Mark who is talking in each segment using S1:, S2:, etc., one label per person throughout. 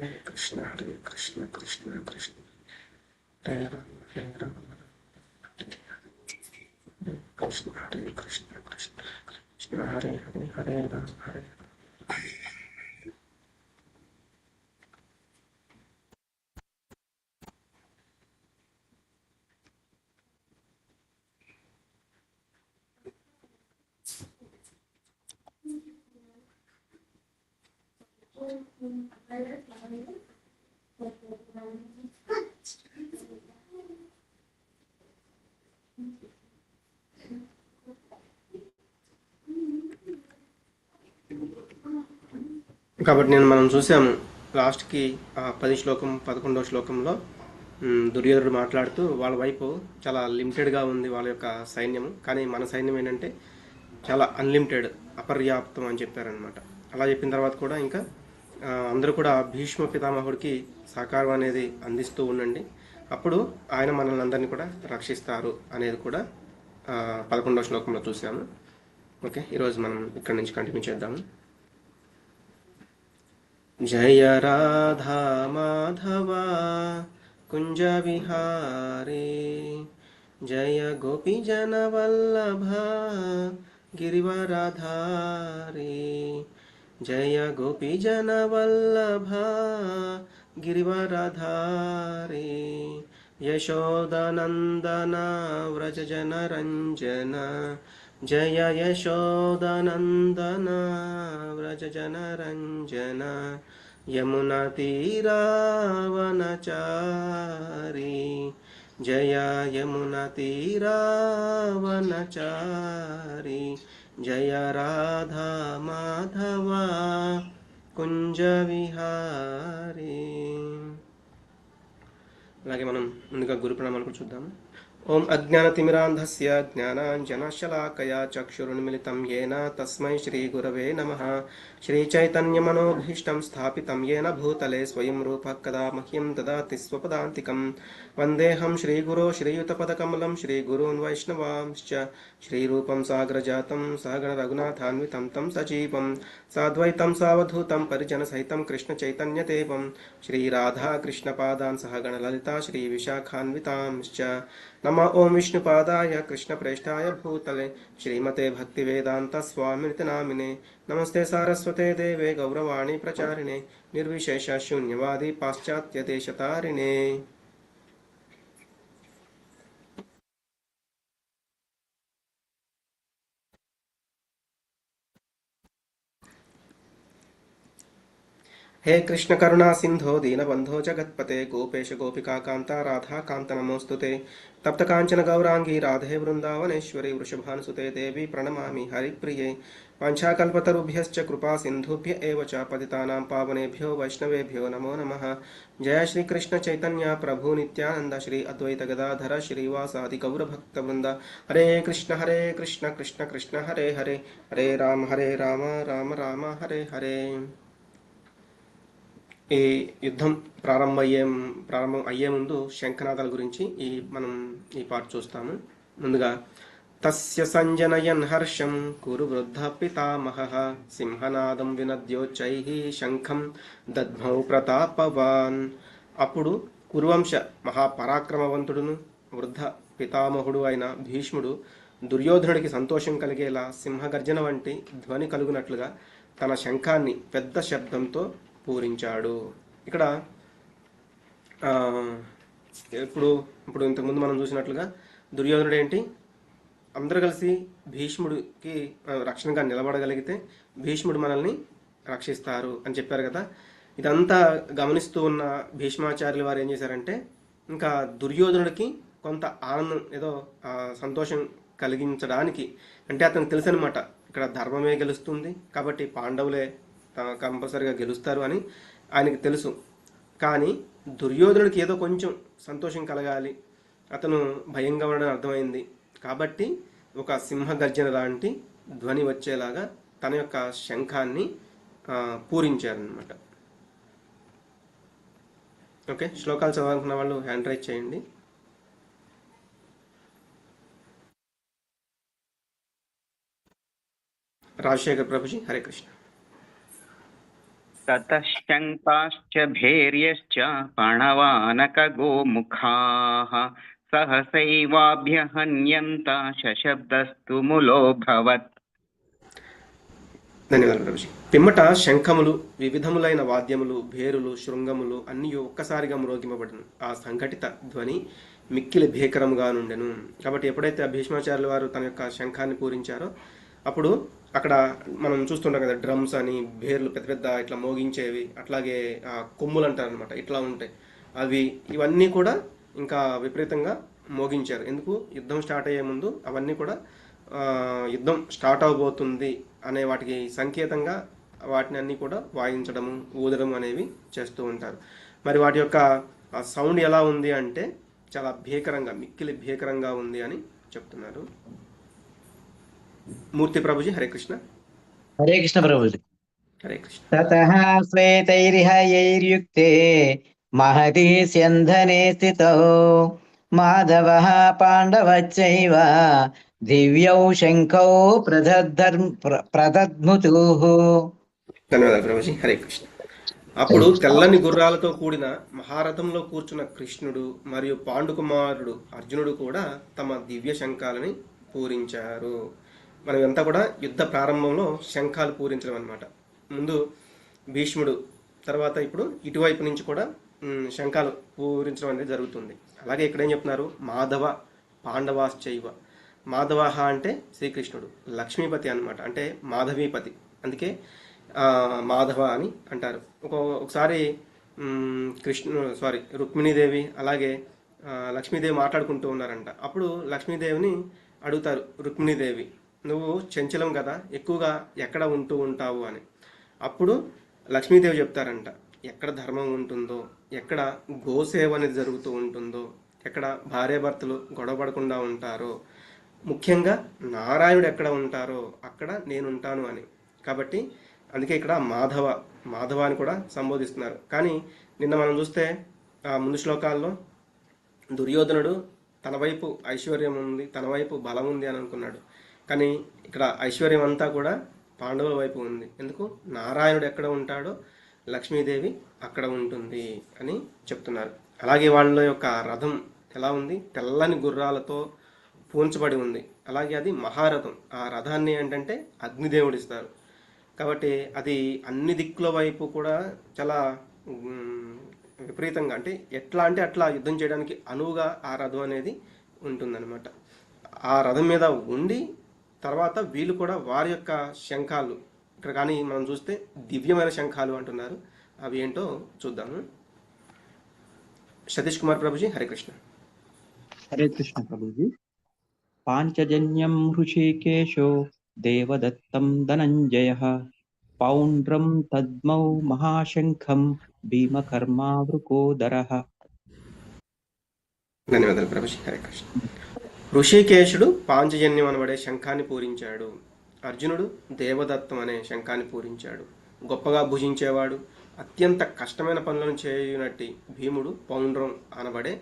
S1: Hare Krishna, Krishna Krishna, Hare Rama, Hare Rama, Krishna Hare Krishna, Krishna Krishna, Hare Hare, Hare Rama, Hare కాబట్టి మనం చూసాము లాస్ట్కి 11వ శ్లోకంలో దుర్యోధనుడు మాట్లాడుతూ వాళ్ళ వైపు చాలా లిమిటెడ్గా ఉంది వాళ్ళ యొక్క సైన్యం, కానీ మన సైన్యం ఏంటంటే చాలా అన్లిమిటెడ్, అపర్యాప్తం అని చెప్పారనమాట. అలా చెప్పిన తర్వాత కూడా ఇంకా అందరూ కూడా భీష్మ పితామహుడికి సహకారం అనేది అందిస్తూ ఉండండి, అప్పుడు ఆయన మనల్ని అందరినీ కూడా రక్షిస్తారు అనేది కూడా 11వ శ్లోకంలో చూసాము. ఓకే, ఈరోజు మనం ఇక్కడ నుంచి కంటిన్యూ చేద్దాము. జయ రాధా మాధవ కుంజ విహారీ జయ గోపీ జన వల్లభ గిరివరధారీ జయ గోపీ జన వల్లభ గిరివరధారీ యశోదనందన వ్రజ జన రంజన జయ యశోదనందన వ్రజ జన రంజన యమునా తీరావనచారి జయ యమునా తీరావనచారి జయ రాధా మాధవ కుంజ విహారీ. అలాగే మనం ముందుగా గురు ప్రణామాలు కూడా చూద్దాము. ఓం అజ్ఞానతిమిరాంధస్య జ్ఞానాంజనశలాకయా చక్షురున్మిళితం యేన తస్మై శ్రీగురవే నమః. శ్రీచైతన్యమనోభీష్టం స్థాపితం యేన భూతలే స్వయం రూపః కదా మహ్యం దదాతి స్వపదాంతికం. వందేహం శ్రీగురో శ్రీయుతపదకమలం శ్రీగురూన్ వైష్ణవాంశ్చ శ్రీరూపం సాగ్రజాతం సహగణ రఘునాథాన్వితం తం సజీవం సాద్వైతం సావధూతం పరిజనసహితం కృష్ణచైతన్యదేవం శ్రీరాధాకృష్ణపాదాన్ సహగణ లలితా శ్రీవిశాఖాన్వితాంశ్చ. నమ ఓం విష్ణుపాదాయ కృష్ణప్రేష్ఠాయ భూతలే శ్రీమతే భక్తివేదాంత స్వామినితి నామినే. నమస్తే సారస్వతే దేవే గౌరవాణి ప్రచారిణే నిర్విశేష శూన్యవాది పాశ్చాత్య దేశతారిణే. हे कृष्ण करुणा सिंधो दीनबंधो जगत्पते गोपेश गोपिका कांता राधा कांत नमोस्तुते. तप्त कांचन गौरांगी राधे वृंदावनेश्वरी वृषभानुसुते देवी प्रणमामि हरिप्रिये. वाञ्छाकल्पतरुभ्यश्च कृपा सिंधुभ्य एव च पतितानां पावनेभ्यो वैष्णवेभ्यो नमो नमः. जय श्री कृष्ण चैतन्य प्रभु नित्यानंद श्री अद्वैत गदाधर श्रीवासादि गौरभक्तवृंद. हरे कृष्ण कृष्ण कृष्ण हरे हरे हरे राम राम राम हरे हरे. ఈ యుద్ధం ప్రారంభం అయ్యే ముందు శంఖనాదాల గురించి మనం ఈ పాట చూస్తాము. ముందుగా తస్య సంజనయన్ హర్షం కురు వృద్ధ పితామహః సింహనాదం వినద్యోచ్చైః శంఖం దద్మౌ ప్రతాపవాన్. అప్పుడు కురువంశ మహాపరాక్రమవంతుడును వృద్ధ పితామహుడు అయిన భీష్ముడు దుర్యోధనుడికి సంతోషం కలిగేలా సింహగర్జన వంటి ధ్వని కలుగునట్లుగా తన శంఖాన్ని పెద్ద శబ్దంతో పూరించాడు. ఇక్కడ ఇప్పుడు ఇంతకుముందు మనం చూసినట్లుగా దుర్యోధనుడు ఏంటి, అందరూ కలిసి భీష్ముడికి రక్షణగా నిలబడగలిగితే భీష్ముడు మనల్ని రక్షిస్తారు అని చెప్పారు కదా. ఇదంతా గమనిస్తూ ఉన్న భీష్మాచార్యులు వారు ఏం చేశారంటే, ఇంకా దుర్యోధనుడికి కొంత ఆనందం, ఏదో సంతోషం కలిగించడానికి, అంటే అతనికి తెలుసు అనమాట ఇక్కడ ధర్మమే గెలుస్తుంది కాబట్టి పాండవులే కంపల్సరిగా గెలుస్తారు అని ఆయనకి తెలుసు. కానీ దుర్యోధనుడికి ఏదో కొంచెం సంతోషం కలగాలి, అతను భయంగా ఉండడం అర్థమైంది కాబట్టి ఒక సింహగర్జన లాంటి ధ్వని వచ్చేలాగా తన యొక్క శంఖాన్ని పూరించారనమాట. ఓకే, శ్లోకాలు చదవాలనుకున్న వాళ్ళు హ్యాండ్ రైజ్ చేయండి. రాజశేఖర్ ప్రభుజీ, హరే కృష్ణ.
S2: ततः शङ्काश्च भैर्यश्च पणवानकगोमुखाः सहसैवाभ्यहन्यन्त शशब्दस्तु मुलोऽभवत्.
S1: ధన్యవాదాలు ప్రభుజీ. పిమ్మట శంఖములు, వివిధములైన వాద్యములు, భేరులు, శృంగములు అన్నీ ఒక్కసారిగా మ్రోగింపబడను. ఆ సంఘటిత ధ్వని మిక్కిలి భీకరముగా నుండెను. కాబట్టి ఎప్పుడైతే ఆ భీష్మాచార్యుల వారు తన యొక్క శంఖాన్ని పూరించారో అప్పుడు అక్కడ మనం చూస్తుంటాం కదా, డ్రమ్స్ అని, భేర్లు పెద్ద పెద్ద ఇట్లా మోగించేవి, అట్లాగే కొమ్ములు అంటారు అనమాట, ఇట్లా ఉంటాయి అవి. ఇవన్నీ కూడా ఇంకా విపరీతంగా మోగించారు. ఎందుకు? యుద్ధం స్టార్ట్ అయ్యే ముందు అవన్నీ కూడా యుద్ధం స్టార్ట్ అవబోతుంది అనే వాటికి సంకేతంగా వాటిని అన్నీ కూడా వాయించడము, ఊదడం అనేవి చేస్తూ ఉంటారు. మరి వాటి యొక్క సౌండ్ ఎలా ఉంది అంటే చాలా భీకరంగా, మిక్కిలి భీకరంగా ఉంది అని చెప్తున్నారు. మూర్తి ప్రభుజీ, హరే కృష్ణ.
S3: హరే కృష్ణ ప్రభుజీ.
S1: హరే కృష్ణ.
S3: తతః శ్వేతైర్హయైర్యుక్తే మహతి స్యంధనే స్థితౌ మాధవః పాండవశ్చైవ దివ్యౌ శంఖౌ ప్రదద్ముతుః.
S1: ధన్యవాదాలు ప్రభుజీ, హరే కృష్ణ. అప్పుడు తెల్లని గుర్రాలతో కూడిన మహారథంలో కూర్చున్న కృష్ణుడు మరియు పాండుకుమారుడు అర్జునుడు కూడా తమ దివ్య శంఖాలని పూరించారు. మనం అంతా కూడా యుద్ధ ప్రారంభంలో శంఖాలు పూరించడం అనమాట. ముందు భీష్ముడు, తర్వాత ఇప్పుడు ఇటువైపు నుంచి కూడా శంఖాలు పూరించడం అనేది జరుగుతుంది. అలాగే ఇక్కడ ఏం చెప్తున్నారు? మాధవ పాండవాశ్చైవ. మాధవ అంటే శ్రీకృష్ణుడు, లక్ష్మీపతి అనమాట, అంటే మాధవీపతి, అందుకే మాధవ అని అంటారు. ఒకసారి రుక్మిణీదేవి అలాగే లక్ష్మీదేవి మాట్లాడుకుంటూ ఉన్నారంట. అప్పుడు లక్ష్మీదేవిని అడుగుతారు రుక్మిణీదేవి, నువ్వు చంచలం కదా, ఎక్కువగా ఎక్కడ ఉంటూ ఉంటావు అని. అప్పుడు లక్ష్మీదేవి చెప్తారంట, ఎక్కడ ధర్మం ఉంటుందో, ఎక్కడ గోసేవ అనేది జరుగుతూ ఉంటుందో, ఎక్కడ భార్యాభర్తలు గొడవపడకుండా ఉంటారో, ముఖ్యంగా నారాయణుడు ఎక్కడ ఉంటారో అక్కడ నేను ఉంటాను అని. కాబట్టి అందుకే ఇక్కడ మాధవ అని కూడా సంబోధిస్తున్నారు. కానీ నిన్న మనం చూస్తే ముందు శ్లోకాల్లో దుర్యోధనుడు తన వైపు ఐశ్వర్యం ఉంది, తన వైపు బలం ఉంది అని అనుకున్నాడు. కానీ ఇక్కడ ఐశ్వర్యం అంతా కూడా పాండవుల వైపు ఉంది. ఎందుకు? నారాయణుడు ఎక్కడ ఉంటాడో లక్ష్మీదేవి అక్కడ ఉంటుంది అని చెప్తున్నారు. అలాగే వాళ్ళ యొక్క రథం ఎలా ఉంది? తెల్లని గుర్రాలతో పూంచబడి ఉంది. అలాగే అది మహారథం. ఆ రథాన్ని ఏంటంటే అగ్నిదేవుడు ఇస్తారు. కాబట్టి అది అన్ని దిక్కుల వైపు కూడా చాలా విపరీతంగా, అంటే ఎట్లా అంటే అట్లా యుద్ధం చేయడానికి అనువుగా ఆ రథం అనేది ఉంటుందన్నమాట. ఆ రథం మీద ఉండి తర్వాత వీళ్ళు కూడా వారి యొక్క శంఖాలు, ఇక్కడ కానీ మనం చూస్తే దివ్యమైన శంఖాలు అంటున్నారు. అవి ఏంటో చూద్దాము. సతీష్ కుమార్ ప్రభుజీ, హరే కృష్ణ.
S4: హరే కృష్ణ ప్రభుజీ. పాంచజన్యం హృషికేశో దేవదత్తం ధనంజయః పౌండ్రం తద్మౌ మహాశంఖం భీమకర్మావృకోదరః.
S1: ధన్యవాదాలు ప్రభుజీ, హరే కృష్ణ. ఋషికేశుడు పాంచజన్యం అనబడే శంఖాన్ని పూరించాడు. అర్జునుడు దేవదత్తం అనే శంఖాన్ని పూరించాడు. గొప్పగా భుజించేవాడు, అత్యంత కష్టమైన పనులను చేయునట్టి భీముడు పౌండ్రం అనబడే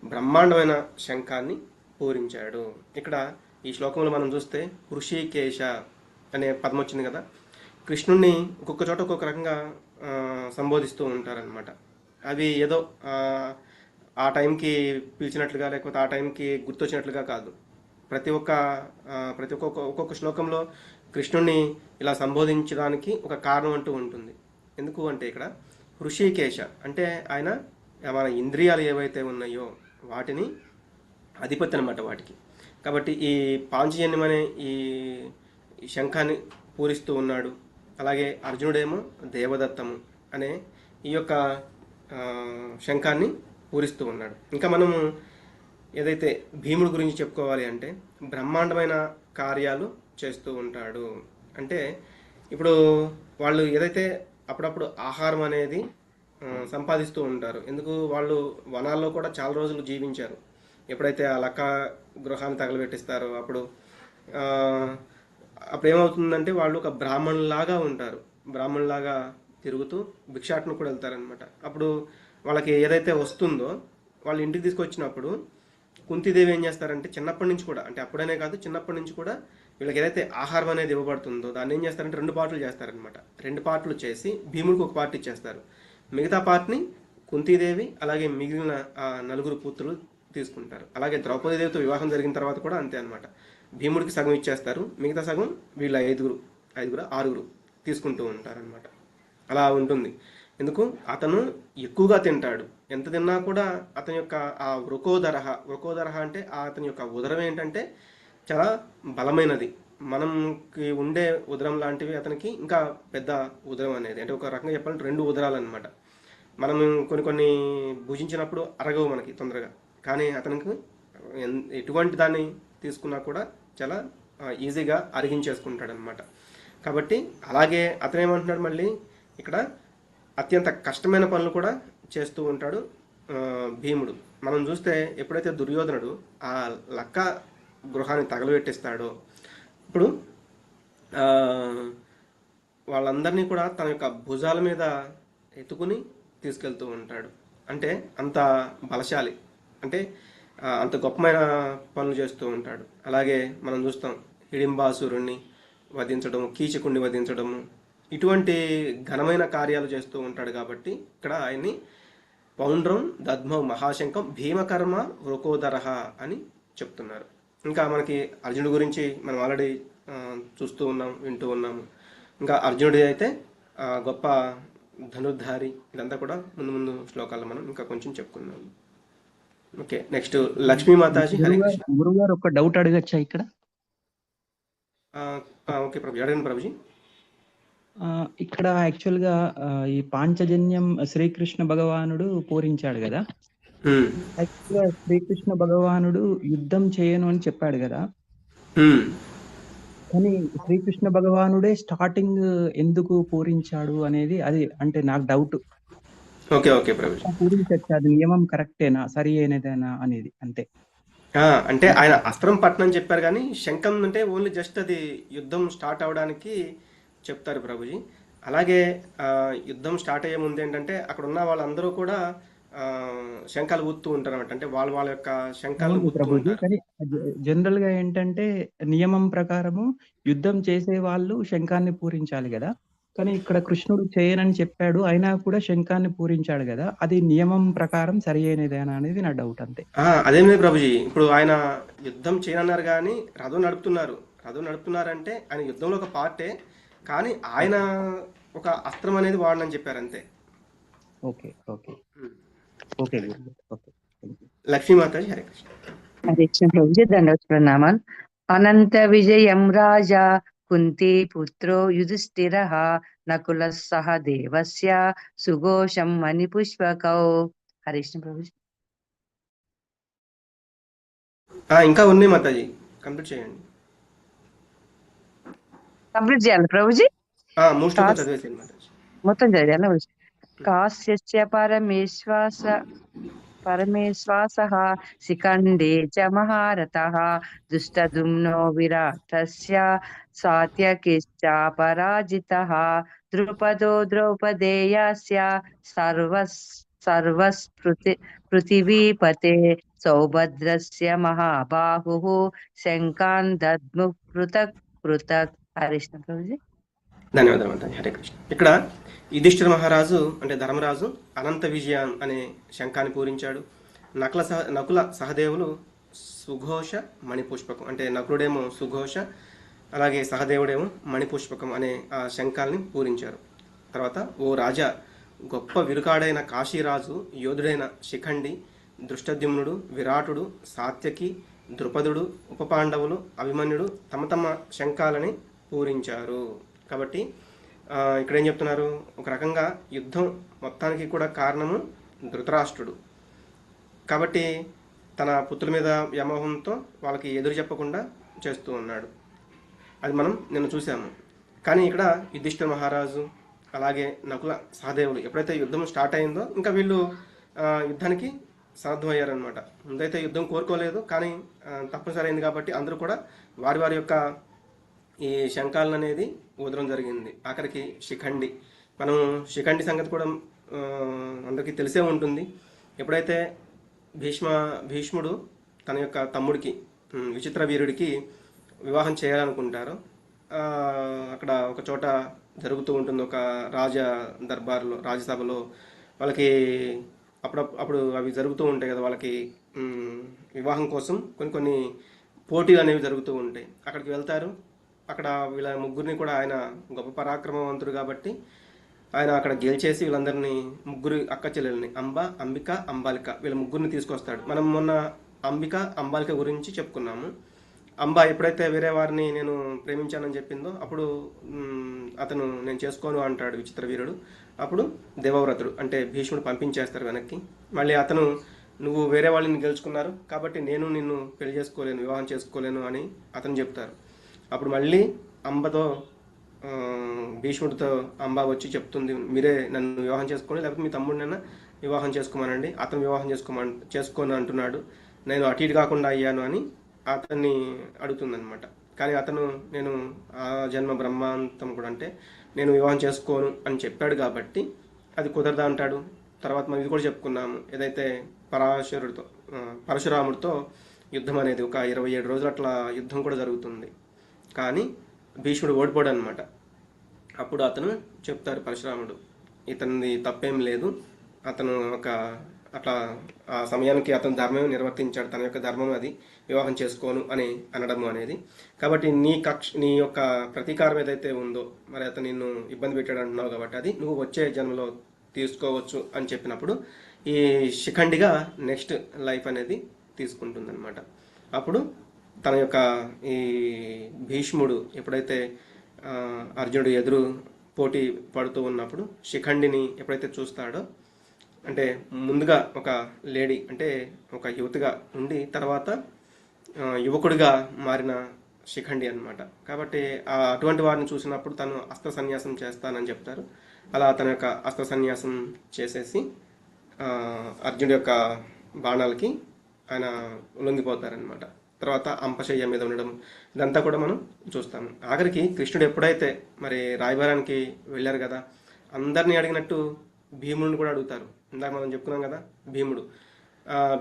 S1: బ్రహ్మాండమైన శంఖాన్ని పూరించాడు. ఇక్కడ ఈ శ్లోకంలో మనం చూస్తే ఋషికేశ అనే పదం వచ్చింది కదా. కృష్ణుణ్ణి ఒక్కొక్క చోట ఒక్కొక్క రకంగా సంబోధిస్తూ ఉంటారనమాట. అవి ఏదో ఆ టైంకి పిలిచినట్లుగా లేకపోతే ఆ టైంకి గుర్తొచ్చినట్లుగా కాదు. ఒక్కొక్క శ్లోకంలో కృష్ణుణ్ణి ఇలా సంబోధించడానికి ఒక కారణం అంటూ ఉంటుంది. ఎందుకు అంటే ఇక్కడ ఋషికేశ అంటే ఆయన మన ఇంద్రియాలు ఏవైతే ఉన్నాయో వాటిని అధిపతి అనమాట వాటికి. కాబట్టి ఈ పాంచజన్యం అనే ఈ శంఖాన్ని పూరిస్తూ ఉన్నాడు. అలాగే అర్జునుడేమో దేవదత్తము అనే ఈ యొక్క శంఖాన్ని పూరిస్తూ ఉన్నాడు. ఇంకా మనము ఏదైతే భీముడి గురించి చెప్పుకోవాలి అంటే బ్రహ్మాండమైన కార్యాలు చేస్తూ ఉంటాడు. అంటే ఇప్పుడు వాళ్ళు ఏదైతే అప్పుడప్పుడు ఆహారం అనేది సంపాదిస్తూ ఉంటారు. ఎందుకు? వాళ్ళు వనాల్లో కూడా చాలా రోజులు జీవించారు. ఎప్పుడైతే ఆ లక్క గృహాన్ని తగలబెట్టిస్తారో అప్పుడు ఏమవుతుందంటే వాళ్ళు ఒక బ్రాహ్మణులాగా ఉంటారు. బ్రాహ్మణులాగా తిరుగుతూ భిక్షాటనకు కూడా వెళ్తారనమాట. అప్పుడు వాళ్ళకి ఏదైతే వస్తుందో వాళ్ళు ఇంటికి తీసుకొచ్చినప్పుడు కుంతిదేవి ఏం చేస్తారంటే చిన్నప్పటి నుంచి కూడా, అంటే అప్పుడనే కాదు చిన్నప్పటి నుంచి కూడా వీళ్ళకి ఏదైతే ఆహారం అనేది ఇవ్వబడుతుందో దాన్ని ఏం చేస్తారంటే 2 పార్ట్లు చేస్తారనమాట. 2 పార్ట్లు చేసి భీముడికి ఒక పార్ట్ ఇచ్చేస్తారు. మిగతా పార్ట్ని కుంతీదేవి అలాగే మిగిలిన 4 పుత్రులు తీసుకుంటారు. అలాగే ద్రౌపదీదేవితో వివాహం జరిగిన తర్వాత కూడా అంతే అనమాట. భీముడికి సగం ఇచ్చేస్తారు, మిగతా సగం వీళ్ళ 6 తీసుకుంటూ ఉంటారనమాట. అలా ఉంటుంది. ఎందుకు? అతను ఎక్కువగా తింటాడు. ఎంత తిన్నా కూడా అతని యొక్క ఆ వృకోదరహ అంటే అతని యొక్క ఉదరం ఏంటంటే చాలా బలమైనది. మనకి ఉండే ఉదరం లాంటివి అతనికి ఇంకా పెద్ద ఉదరం అనేది. అంటే ఒక రకంగా చెప్పాలంటే 2 ఉదరాలు అనమాట. మనం కొన్ని భుజించినప్పుడు అరగవు మనకి తొందరగా, కానీ అతనికి ఎటువంటి దాన్ని తీసుకున్నా కూడా చాలా ఈజీగా అరిగించేసుకుంటాడు అనమాట. కాబట్టి అలాగే అతను ఏమంటున్నాడు మళ్ళీ ఇక్కడ, అత్యంత కష్టమైన పనులు కూడా చేస్తూ ఉంటాడు భీముడు. మనం చూస్తే ఎప్పుడైతే దుర్యోధనుడు ఆ లక్క గృహాన్ని తగలబెట్టిస్తాడో, ఇప్పుడు వాళ్ళందరినీ కూడా తన యొక్క భుజాల మీద ఎత్తుకుని తీసుకెళ్తూ ఉంటాడు. అంటే అంత బలశాలి, అంటే అంత గొప్పమైన పనులు చేస్తూ ఉంటాడు. అలాగే మనం చూస్తాం హిడింబాసురుణ్ణి వధించడము, కీచకుణ్ణి వధించడము, ఇటువంటి ఘనమైన కార్యాలు చేస్తూ ఉంటాడు. కాబట్టి ఇక్కడ ఆయన్ని పౌండ్రం దద్మౌ మహాశంఖం భీమకర్మ వృకోదరహ అని చెప్తున్నారు. ఇంకా మనకి అర్జునుడి గురించి మనం ఆల్రెడీ చూస్తూ ఉన్నాం, వింటూ ఉన్నాము. ఇంకా అర్జునుడి అయితే గొప్ప ధనుర్ధారి. ఇదంతా కూడా ముందు శ్లోకాల్లో మనం ఇంకా కొంచెం చెప్పుకున్నాము. Okay, next Lakshmi Mataji. హరే కృష్ణ.
S4: గురుగారు ఒక డౌట్ అడగచ్చా ఇక్కడ?
S1: ఓకే ప్రభుజీ, అడగండి ప్రభుజీ.
S4: ఇక్కడ యాక్చువల్ గా ఈ పాంచజన్యం శ్రీకృష్ణ భగవానుడు పూరించాడు కదా. యాక్చువల్ గా శ్రీకృష్ణ భగవానుడు యుద్ధం చేయను అని చెప్పాడు కదా. కానీ శ్రీకృష్ణ భగవానుడే స్టార్టింగ్ ఎందుకు పూరించాడు అనేది, అది అంటే నాకు డౌట్.
S1: ఓకే ప్రభుజీ,
S4: పూరించచ్చు, అది నియమం కరెక్టేనా, సరి అయినదేనా అనేది అంతే.
S1: అంటే ఆయన అస్త్రం పట్టణం చెప్పారు, కానీ శంఖం అంటే ఓన్లీ జస్ట్ అది యుద్ధం స్టార్ట్ అవడానికి చెప్తారు ప్రభుజీ. అలాగే యుద్ధం స్టార్ట్ అయ్యే ముందు ఏంటంటే అక్కడ ఉన్న వాళ్ళందరూ కూడా శంఖాలు ఊదుతూ ఉంటారు అనమాట. అంటే వాళ్ళ యొక్క శంఖాలు
S4: ప్రభుజీ. కానీ జనరల్ గా ఏంటంటే నియమం ప్రకారము యుద్ధం చేసే వాళ్ళు శంఖాన్ని పూరించాలి కదా. కానీ ఇక్కడ కృష్ణుడు చేయనని చెప్పాడు, అయినా కూడా శంఖాన్ని పూరించాడు కదా. అది నియమం ప్రకారం సరి అయినదేనా అనేది నా డౌట్ అంతే.
S1: అదేం లేదు ప్రభుజీ. ఇప్పుడు ఆయన యుద్ధం చేయనన్నారు, కానీ రథం నడుపుతున్నారంటే ఆయన యుద్ధంలో ఒక పార్టే, కానీ ఆయన ఒక అస్త్రం అనేది వాడనని చెప్పారు అంతే.
S4: Okay okay okay okay.
S1: Lakshmi Mataji. Hare Krishna.
S5: Hare Krishna Prabhuji, దండవత్ ప్రణామాలు. అనంత విజయం రాజా కుంతి పుత్రో యుధిష్ఠిరః నకుల సహ దేవస్య సుఘోషం మణిపుష్పకౌ. హరే కృష్ణ ప్రభుజీ.
S1: ఇంకా ఉన్నాయి మాతాజీ, కంప్లీట్ చేయండి.
S5: కంప్లీట్ చేయాలి ప్రభుజీ,
S1: చదివేసేయండి మాతాజీ.
S5: మొత్తం చదివాలా? కాస్యస్య పరమేశ్వాసః శిఖండే చ మహారథః దుష్టదుమ్నో విరాటస్య సాత్యకిశ్చ పరాజితః ద్రుపదో ద్రౌపదేయస్య పృథివీపతే సౌభద్రస్య మహాబాహుః శంఖాన్ దద్ముః పృథక్ పృథక్. హరిష్ణ ప్రభుజీ.
S1: ధన్యవాదాలు మాతాజీ. హరే కృష్ణ. ఇక్కడ యుధిష్ఠిర మహారాజు అంటే ధర్మరాజు అనంత విజయం అనే శంఖాన్ని పూరించాడు. నకుల సహదేవులు సుఘోష మణిపుష్పకం, అంటే నకులుడేమో సుఘోష, అలాగే సహదేవుడేమో మణిపుష్పకం అనే ఆ శంఖాల్ని పూరించారు. తర్వాత, ఓ రాజా, గొప్ప విరుకాడైన కాశీరాజు, యోధుడైన శిఖండి, దృష్టద్యుమ్నుడు, విరాటుడు, సాత్యకి, ద్రుపదుడు, ఉపపాండవులు, అభిమన్యుడు తమ శంఖాలని పూరించారు. కాబట్టి ఇక్కడ ఏం చెప్తున్నారు, ఒక రకంగా యుద్ధం మొత్తానికి కూడా కారణము ధృతరాష్ట్రుడు. కాబట్టి తన పుత్రుల మీద వ్యామోహంతో వాళ్ళకి ఎదురు చెప్పకుండా చేస్తూ ఉన్నాడు. అది మనం నిన్న చూసాము. కానీ ఇక్కడ యుధిష్ఠిర మహారాజు అలాగే నకుల సహదేవులు ఎప్పుడైతే యుద్ధం స్టార్ట్ అయిందో ఇంకా వీళ్ళు యుద్ధానికి సన్నద్ధమయ్యారనమాట. ముందైతే యుద్ధం కోరుకోలేదు, కానీ తప్పనిసరి అయింది కాబట్టి అందరూ కూడా వారి యొక్క ఈ శంఖాలను అనేది ఊదడం జరిగింది. ఆఖరికి శిఖండి, మనం శిఖండి సంగతి కూడా అందరికీ తెలిసే ఉంటుంది. ఎప్పుడైతే భీష్ముడు తన యొక్క తమ్ముడికి విచిత్ర వీరుడికి వివాహం చేయాలనుకుంటారో అక్కడ ఒక చోట జరుగుతూ ఉంటుంది, ఒక రాజ దర్బార్లో, రాజ్యసభలో వాళ్ళకి అప్పుడు అవి జరుగుతూ ఉంటాయి కదా, వాళ్ళకి వివాహం కోసం కొన్ని పోటీలు అనేవి జరుగుతూ ఉంటాయి. అక్కడికి వెళ్తారు. అక్కడ వీళ్ళ ముగ్గురిని కూడా ఆయన గొప్ప పరాక్రమవంతుడు కాబట్టి ఆయన అక్కడ గెలిచేసి వీళ్ళందరినీ, ముగ్గురు అక్క చెల్లెల్ని, అంబిక, అంబాలిక, వీళ్ళ ముగ్గురిని తీసుకొస్తాడు. మనం మొన్న అంబిక, అంబాలిక గురించి చెప్పుకున్నాము. అంబ ఎప్పుడైతే వేరే వారిని నేను ప్రేమించానని చెప్పిందో అప్పుడు అతను నేను చేసుకోను అంటాడు విచిత్ర వీరుడు. అప్పుడు దేవవ్రతుడు అంటే భీష్ముడు పంపించేస్తారు వెనక్కి. మళ్ళీ అతను నువ్వు వేరే వాళ్ళని గెలుచుకున్నారు కాబట్టి నేను నిన్ను పెళ్లి చేసుకోలేను, వివాహం చేసుకోలేను అని అతను చెప్తారు. అప్పుడు మళ్ళీ అంబతో భీష్ముడితో అంబ వచ్చి చెప్తుంది, మీరే నన్ను వివాహం చేసుకోండి లేకపోతే మీ తమ్ముడినైనా వివాహం చేసుకోమనండి, అతను వివాహం చేసుకోను అంటున్నాడు, నేను అటు ఇటు కాకుండా అయ్యాను అని అతన్ని అడుగుతుందనమాట. కానీ అతను నేను ఆ జన్మ బ్రహ్మాంతం కూడా అంటే నేను వివాహం చేసుకోను అని చెప్పాడు కాబట్టి అది కుదరదా అంటాడు. తర్వాత మనం ఇది కూడా చెప్పుకున్నాము, ఏదైతే పరశురాముడితో యుద్ధం అనేది ఒక 27 రోజులు అట్లా యుద్ధం కూడా జరుగుతుంది. కానీ భీష్ముడు ఓడిపోడు అనమాట. అప్పుడు అతను చెప్తారు పరశురాముడు, ఇతనిది తప్పేం లేదు, అతను అట్లా ఆ సమయానికి అతను ధర్మం నిర్వర్తించాడు, తన యొక్క ధర్మం అది, వివాహం చేసుకోను అని అనడము అనేది. కాబట్టి నీ యొక్క ప్రతీకారం ఏదైతే ఉందో, మరి అతను నిన్ను ఇబ్బంది పెట్టాడు అంటున్నావు కాబట్టి అది నువ్వు వచ్చే జన్మలో తీసుకోవచ్చు అని చెప్పినప్పుడు ఈ శిఖండిగా నెక్స్ట్ లైఫ్ అనేది తీసుకుంటుందన్నమాట. అప్పుడు తన యొక్క ఈ భీష్ముడు ఎప్పుడైతే అర్జునుడు ఎదురు పోటీ పడుతూ ఉన్నప్పుడు శిఖండిని ఎప్పుడైతే చూస్తాడో, అంటే ముందుగా ఒక లేడీ అంటే ఒక యువతిగా ఉండి తర్వాత యువకుడిగా మారిన శిఖండి అన్నమాట. కాబట్టి అటువంటి వారిని చూసినప్పుడు తను అస్త్ర సన్యాసం చేస్తానని చెప్తారు. అలా తన యొక్క అస్త్ర సన్యాసం చేసేసి అర్జునుడి యొక్క బాణాలకి ఆయన లొంగిపోతారనమాట. తర్వాత అంపశయ్య మీద ఉండడం ఇదంతా కూడా మనం చూస్తాము. ఆఖరికి కృష్ణుడు ఎప్పుడైతే మరి రాయబారానికి వెళ్ళారు కదా, అందరినీ అడిగినట్టు భీముడిని కూడా అడుగుతారు. ఇందాక మనం చెప్పుకున్నాం కదా,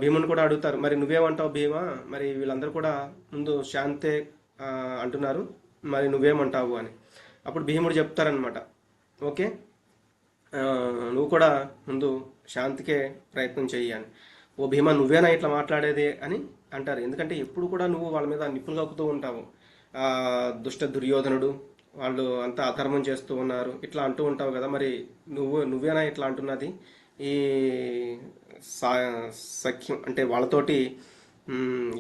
S1: భీముడిని కూడా అడుగుతారు, మరి నువ్వేమంటావు భీమా, మరి వీళ్ళందరూ కూడా ముందు శాంతే అంటున్నారు, మరి నువ్వేమంటావు అని. అప్పుడు భీముడు చెప్తారనమాట, ఓకే నువ్వు కూడా ముందు శాంతికే ప్రయత్నం చెయ్యి అని. ఓ భీమా నువ్వేనా ఇట్లా మాట్లాడేది అని అంటారు. ఎందుకంటే ఎప్పుడు కూడా నువ్వు వాళ్ళ మీద నిప్పులు కక్కుతూ ఉంటావు, దుష్ట దుర్యోధనుడు వాళ్ళు అంతా అధర్మం చేస్తూ ఉన్నారు ఇట్లా అంటూ ఉంటావు కదా, మరి నువ్వేనా ఇట్లా అంటున్నది, ఈ సఖ్యం అంటే వాళ్ళతోటి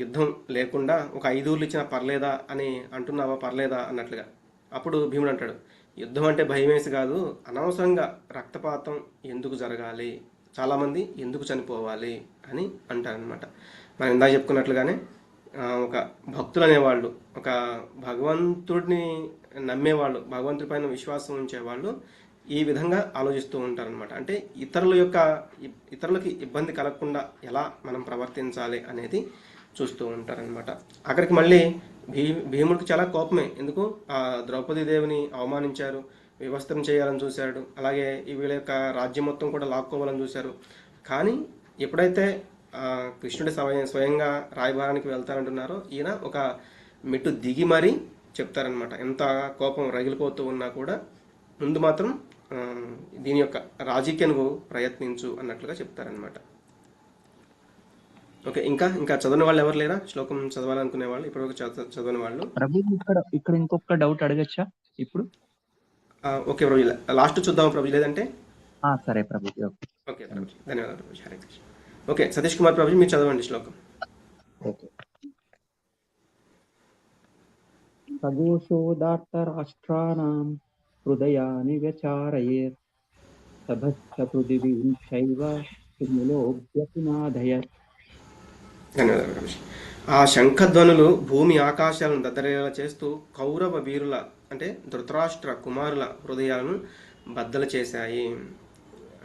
S1: యుద్ధం లేకుండా ఒక 5 ఊర్లు ఇచ్చినా పర్లేదా అని అంటున్నావా, పర్లేదా అన్నట్లుగా. అప్పుడు భీముడు అంటాడు, యుద్ధం అంటే భయమేసి కాదు, అనవసరంగా రక్తపాతం ఎందుకు జరగాలి, చాలామంది ఎందుకు చనిపోవాలి అని అంటారనమాట. మనం ఇందాక చెప్పుకున్నట్లుగానే ఒక భక్తులు అనేవాళ్ళు, ఒక భగవంతుడిని నమ్మేవాళ్ళు, భగవంతుడి పైన విశ్వాసం ఉంచేవాళ్ళు ఈ విధంగా ఆలోచిస్తూ ఉంటారనమాట. అంటే ఇతరులకి ఇబ్బంది కలగకుండా ఎలా మనం ప్రవర్తించాలి అనేది చూస్తూ ఉంటారనమాట. అక్కడికి మళ్ళీ భీముడికి చాలా కోపమే. ఎందుకు ద్రౌపదీ దేవిని అవమానించారు, వివస్త్రం చేయాలని చూశాడు, అలాగే వీళ్ళ యొక్క రాజ్యం మొత్తం కూడా లాక్కోవాలని చూశారు. కానీ ఎప్పుడైతే కృష్ణుడి స్వయంగా రాయబారానికి వెళ్తారంటున్నారో ఈయన ఒక మెట్టు దిగి మరీ చెప్తారనమాట. ఎంత కోపం రగిలిపోతూ ఉన్నా కూడా ముందు మాత్రం దీని యొక్క రాజీకి నువ్వు ప్రయత్నించు అన్నట్లుగా చెప్తారనమాట. ఓకే, ఇంకా చదవని వాళ్ళు ఎవరు లేరా? శ్లోకం చదవాలనుకునే వాళ్ళు, ఇప్పుడు చదవని వాళ్ళు.
S4: ప్రభు ఇక్కడ ఇంకొక డౌట్ అడగచ్చా ఇప్పుడు?
S1: ఓకే ప్రభు, లాస్ట్ చూద్దాం ప్రభు, లేదంటే
S4: సరే ప్రభు.
S1: ఓకే ప్రభు, ధన్యవాదాలు ప్రభు. హరే కృష్ణ. ఓకే, సతీష్ కుమార్ ప్రభుజీ మీరు చదవండి శ్లోకం.
S4: ఓకే. సగోషోదాత్త రాష్ట్రానాం హృదయాని వ్యచారయేత్ సభశ్చ పృథివీం చైవ తుములోభ్యతినాదయత్.
S1: ధన్యవాదాలు ప్రభుజీ. ఆ శంఖధ్వనులు భూమి ఆకాశాలను దద్దరేలా చేస్తూ కౌరవ వీరుల అంటే ధృతరాష్ట్ర కుమారుల హృదయాలను బద్దలు చేశాయి.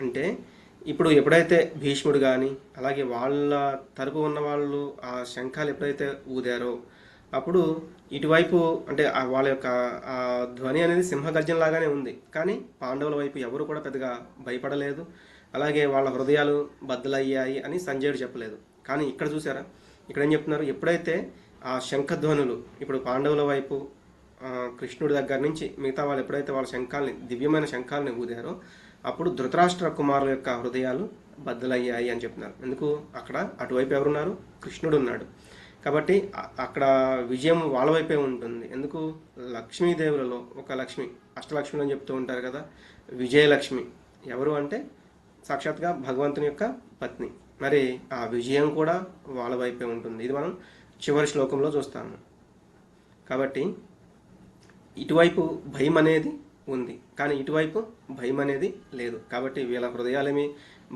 S1: అంటే ఇప్పుడు ఎప్పుడైతే భీష్ముడు కానీ అలాగే వాళ్ళ తరపు ఉన్న వాళ్ళు ఆ శంఖాలు ఎప్పుడైతే ఊదారో అప్పుడు ఇటువైపు అంటే వాళ్ళ యొక్క ఆ ధ్వని అనేది సింహగర్జన లాగానే ఉంది. కానీ పాండవుల వైపు ఎవరు కూడా పెద్దగా భయపడలేదు, అలాగే వాళ్ళ హృదయాలు బద్దలయ్యాయి అని సంజయుడు చెప్పలేదు. కానీ ఇక్కడ చూసారా, ఇక్కడ ఏం చెప్తున్నారు, ఎప్పుడైతే ఆ శంఖధ్వనులు ఇప్పుడు పాండవుల వైపు కృష్ణుడి దగ్గర నుంచి మిగతా వాళ్ళు ఎప్పుడైతే వాళ్ళ శంఖాలని, దివ్యమైన శంఖాలని ఊదారో అప్పుడు ధృతరాష్ట్ర కుమారుల యొక్క హృదయాలు బద్దలయ్యాయి అని చెప్తున్నారు. ఎందుకు? అక్కడ అటువైపు ఎవరున్నారు? కృష్ణుడు ఉన్నాడు. కాబట్టి అక్కడ విజయం వాళ్ళ వైపే ఉంటుంది. ఎందుకు? లక్ష్మీదేవులలో ఒక లక్ష్మి, అష్టలక్ష్మిలు అని చెప్తూ ఉంటారు కదా, విజయలక్ష్మి ఎవరు అంటే సాక్షాత్గా భగవంతుని యొక్క పత్ని. మరి ఆ విజయం కూడా వాళ్ళ వైపే ఉంటుంది. ఇది మనం చివరి శ్లోకంలో చూస్తాము. కాబట్టి ఇటువైపు భయం అనేది ఉంది, కానీ ఇటువైపు భయం అనేది లేదు. కాబట్టి వీళ్ళ హృదయాలేమీ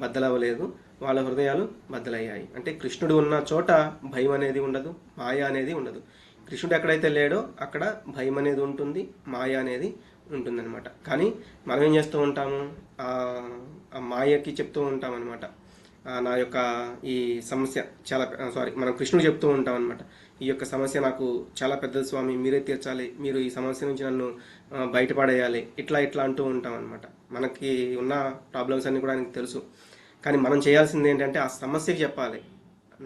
S1: బద్దలవ్వలేదు, వాళ్ళ హృదయాలు బద్దలయ్యాయి. అంటే కృష్ణుడు ఉన్న చోట భయం అనేది ఉండదు, మాయ అనేది ఉండదు. కృష్ణుడు ఎక్కడైతే లేడో అక్కడ భయం అనేది ఉంటుంది, మాయ అనేది ఉంటుందన్నమాట. కానీ మనం ఏం చేస్తూ ఉంటాము? ఆ మాయకి చెప్తూ ఉంటాం అనమాట, నా యొక్క ఈ సమస్య చాలా మనం కృష్ణుడు చెప్తూ ఉంటాం అనమాట, ఈ యొక్క సమస్య నాకు చాలా పెద్దది స్వామి, మీరే తీర్చాలి, మీరు ఈ సమస్య నుంచి నన్ను బయటపడేయాలి, ఇట్లా అంటూ ఉంటాం అనమాట. మనకి ఉన్న ప్రాబ్లమ్స్ అన్నీ కూడా ఆయనకు తెలుసు. కానీ మనం చేయాల్సింది ఏంటంటే ఆ సమస్యకి చెప్పాలి.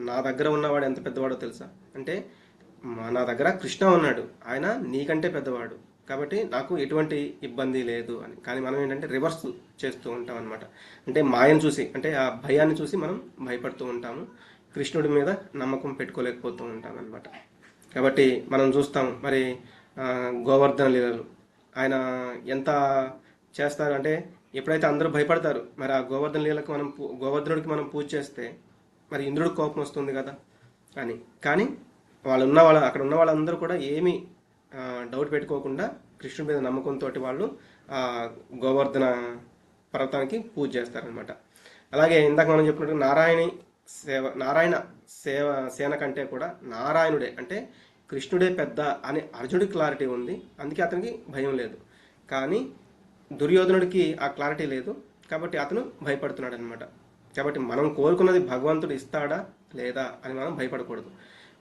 S1: నా దగ్గర ఉన్నవాడు ఎంత పెద్దవాడో తెలుసా అంటే, నా దగ్గర కృష్ణ ఉన్నాడు, ఆయన నీకంటే పెద్దవాడు, కాబట్టి నాకు ఎటువంటి ఇబ్బంది లేదు అని. కానీ మనం ఏంటంటే రివర్స్ చేస్తూ ఉంటాం అనమాట. అంటే మాయను చూసి, అంటే ఆ భయాన్ని చూసి మనం భయపడుతూ ఉంటాము, కృష్ణుడి మీద నమ్మకం పెట్టుకోలేకపోతూ ఉంటాం అనమాట. కాబట్టి మనం చూస్తాం మరి గోవర్ధన లీలలు ఆయన ఎంత చేస్తారు అంటే, ఎప్పుడైతే అందరూ భయపడతారు, మరి ఆ గోవర్ధన లీలకు గోవర్ధనుడికి మనం పూజ చేస్తే మరి ఇంద్రుడికి కోపం వస్తుంది కదా అని. కానీ అక్కడ ఉన్న వాళ్ళందరూ కూడా ఏమీ డౌట్ పెట్టుకోకుండా కృష్ణుడి మీద నమ్మకంతో వాళ్ళు గోవర్ధన పర్వతానికి పూజ చేస్తారనమాట. అలాగే ఇందాక మనం చెప్పినట్టు నారాయణ సేన కంటే కూడా నారాయణుడే అంటే కృష్ణుడే పెద్ద అని అర్జునుడికి క్లారిటీ ఉంది, అందుకే అతనికి భయం లేదు. కానీ దుర్యోధనుడికి ఆ క్లారిటీ లేదు, కాబట్టి అతను భయపడుతున్నాడు అనమాట. కాబట్టి మనం కోరుకున్నది భగవంతుడు ఇస్తాడా లేదా అని మనం భయపడకూడదు.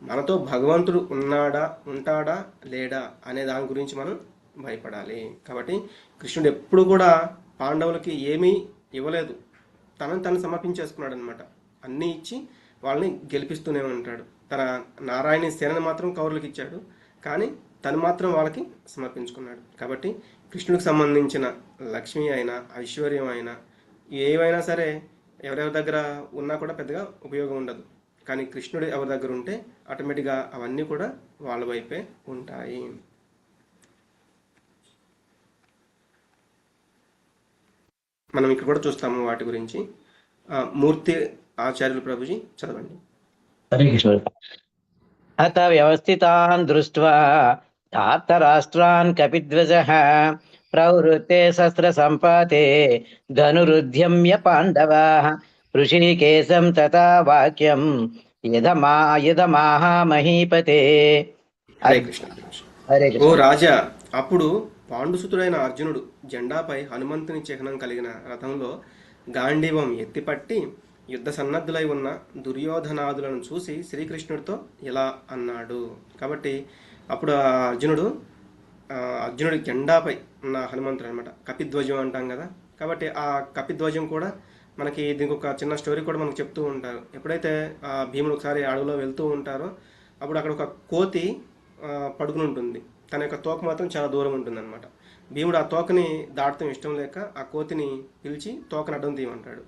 S1: మనతో భగవంతుడు ఉంటాడా లేడా అనే దాని గురించి మనం భయపడాలి. కాబట్టి కృష్ణుడు ఎప్పుడు కూడా పాండవులకి ఏమీ ఇవ్వలేదు, తను సమర్పించేసుకున్నాడు అనమాట. అన్నీ ఇచ్చి వాళ్ళని గెలిపిస్తూనే ఉంటాడు. తన నారాయణ సేనని మాత్రం కౌరులకు ఇచ్చాడు, కానీ తను మాత్రం వాళ్ళకి సమర్పించుకున్నాడు. కాబట్టి కృష్ణుడికి సంబంధించిన లక్ష్మి అయినా ఐశ్వర్యం అయినా ఏవైనా సరే ఎవరెవరి దగ్గర ఉన్నా కూడా పెద్దగా ఉపయోగం ఉండదు. కానీ కృష్ణుడు ఎవరి దగ్గర ఉంటే ఆటోమేటిక్గా అవన్నీ కూడా వాళ్ళ వైపే ఉంటాయి. మనం ఇక్కడ కూడా చూస్తాము వాటి గురించి. మూర్తి ఆచార్యులు ప్రభుజీ చదవండి.
S3: హరే కృష్ణ. అత వ్యవస్థితాన్ దృష్ట్వా ధార్తరాష్ట్రాన్ కపిధ్వజః ప్రవృత్తే శస్త్ర సంపాతే ధనురుద్యమ్య పాండవాః ఋషికేశం తథా వాక్యం యదమాహ మహీపతే.
S1: హరే కృష్ణ.
S3: హరే
S1: ఓ
S3: కృష్ణ.
S1: రాజా, అప్పుడు పాండుసుతుడైన అర్జునుడు జెండాపై హనుమంతుని చిహ్నం కలిగిన రథంలో గాంధీవం ఎత్తిపట్టి యుద్ధ సన్నద్ధులై ఉన్న దుర్యోధనాదులను చూసి శ్రీకృష్ణుడితో ఇలా అన్నాడు. కాబట్టి అప్పుడు ఆ అర్జునుడి జెండాపై ఉన్న హనుమంతుడు అనమాట, కపిధ్వజం అంటాం కదా. కాబట్టి ఆ కపిధ్వజం కూడా మనకి దీనికి ఒక చిన్న స్టోరీ కూడా మనకు చెప్తూ ఉంటారు. ఎప్పుడైతే భీముడు ఒకసారి అడవిలో వెళ్తూ ఉంటారో అప్పుడు అక్కడ ఒక కోతి పడుకుని ఉంటుంది, తన యొక్క తోక మాత్రం చాలా దూరం ఉంటుంది అనమాట. భీముడు ఆ తోకని దాటడం ఇష్టం లేక ఆ కోతిని పిలిచి తోకను అడ్డం తీయమంటాడు.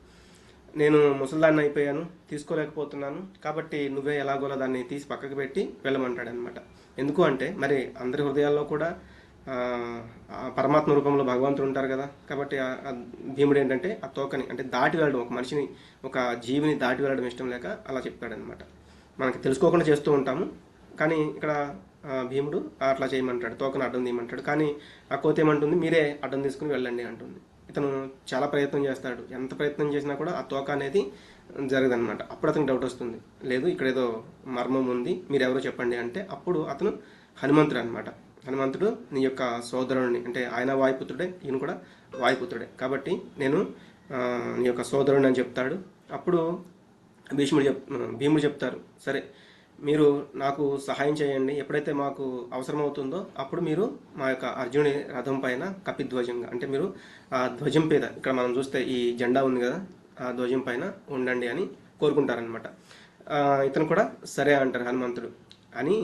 S1: నేను ముసలిదాన్ని అయిపోయాను, తీసుకోలేకపోతున్నాను, కాబట్టి నువ్వే ఎలాగోలా దాన్ని తీసి పక్కకు పెట్టి వెళ్ళమంటాడు అనమాట. ఎందుకు అంటే మరి అందరి హృదయాల్లో కూడా పరమాత్మ రూపంలో భగవంతుడు ఉంటారు కదా. కాబట్టి భీముడు ఏంటంటే ఆ తోకని అంటే దాటి వెళ్ళడం, ఒక మనిషిని ఒక జీవిని దాటి వెళ్ళడం ఇష్టం లేక అలా చెప్తాడనమాట. మనకి తెలుసుకోకుండా చేస్తూ ఉంటాము, కానీ ఇక్కడ భీముడు అట్లా చేయమంటాడు, తోకను అడ్డం తీయమంటాడు. కానీ ఆ కోతి ఏమంటుంది, మీరే అడ్డం తీసుకుని వెళ్ళండి అంటుంది. ఇతను చాలా ప్రయత్నం చేస్తాడు, ఎంత ప్రయత్నం చేసినా కూడా ఆ తోక అనేది జరగదనమాట. అప్పుడు అతనికి డౌట్ వస్తుంది, లేదు ఇక్కడ ఏదో మర్మం ఉంది, మీరెవరో చెప్పండి అంటే అప్పుడు అతను హనుమంతుడు అనమాట. హనుమంతుడు నీ యొక్క సోదరుడిని, అంటే ఆయన వాయుపుత్రుడే, ఈయన కూడా వాయుపుత్రుడే, కాబట్టి నేను నీ యొక్క సోదరుడిని అని చెప్తాడు. అప్పుడు భీముడు చెప్తారు, సరే మీరు నాకు సహాయం చేయండి, ఎప్పుడైతే మాకు అవసరమవుతుందో అప్పుడు మీరు మా యొక్క అర్జునుడి రథం పైన కపిధ్వజంగా, అంటే మీరు ఆ ధ్వజం మీద, ఇక్కడ మనం చూస్తే ఈ జెండా ఉంది కదా, ఆ ధ్వజం పైన ఉండండి అని కోరుకుంటారనమాట. ఇతను కూడా సరే అంటారు హనుమంతుడు. అని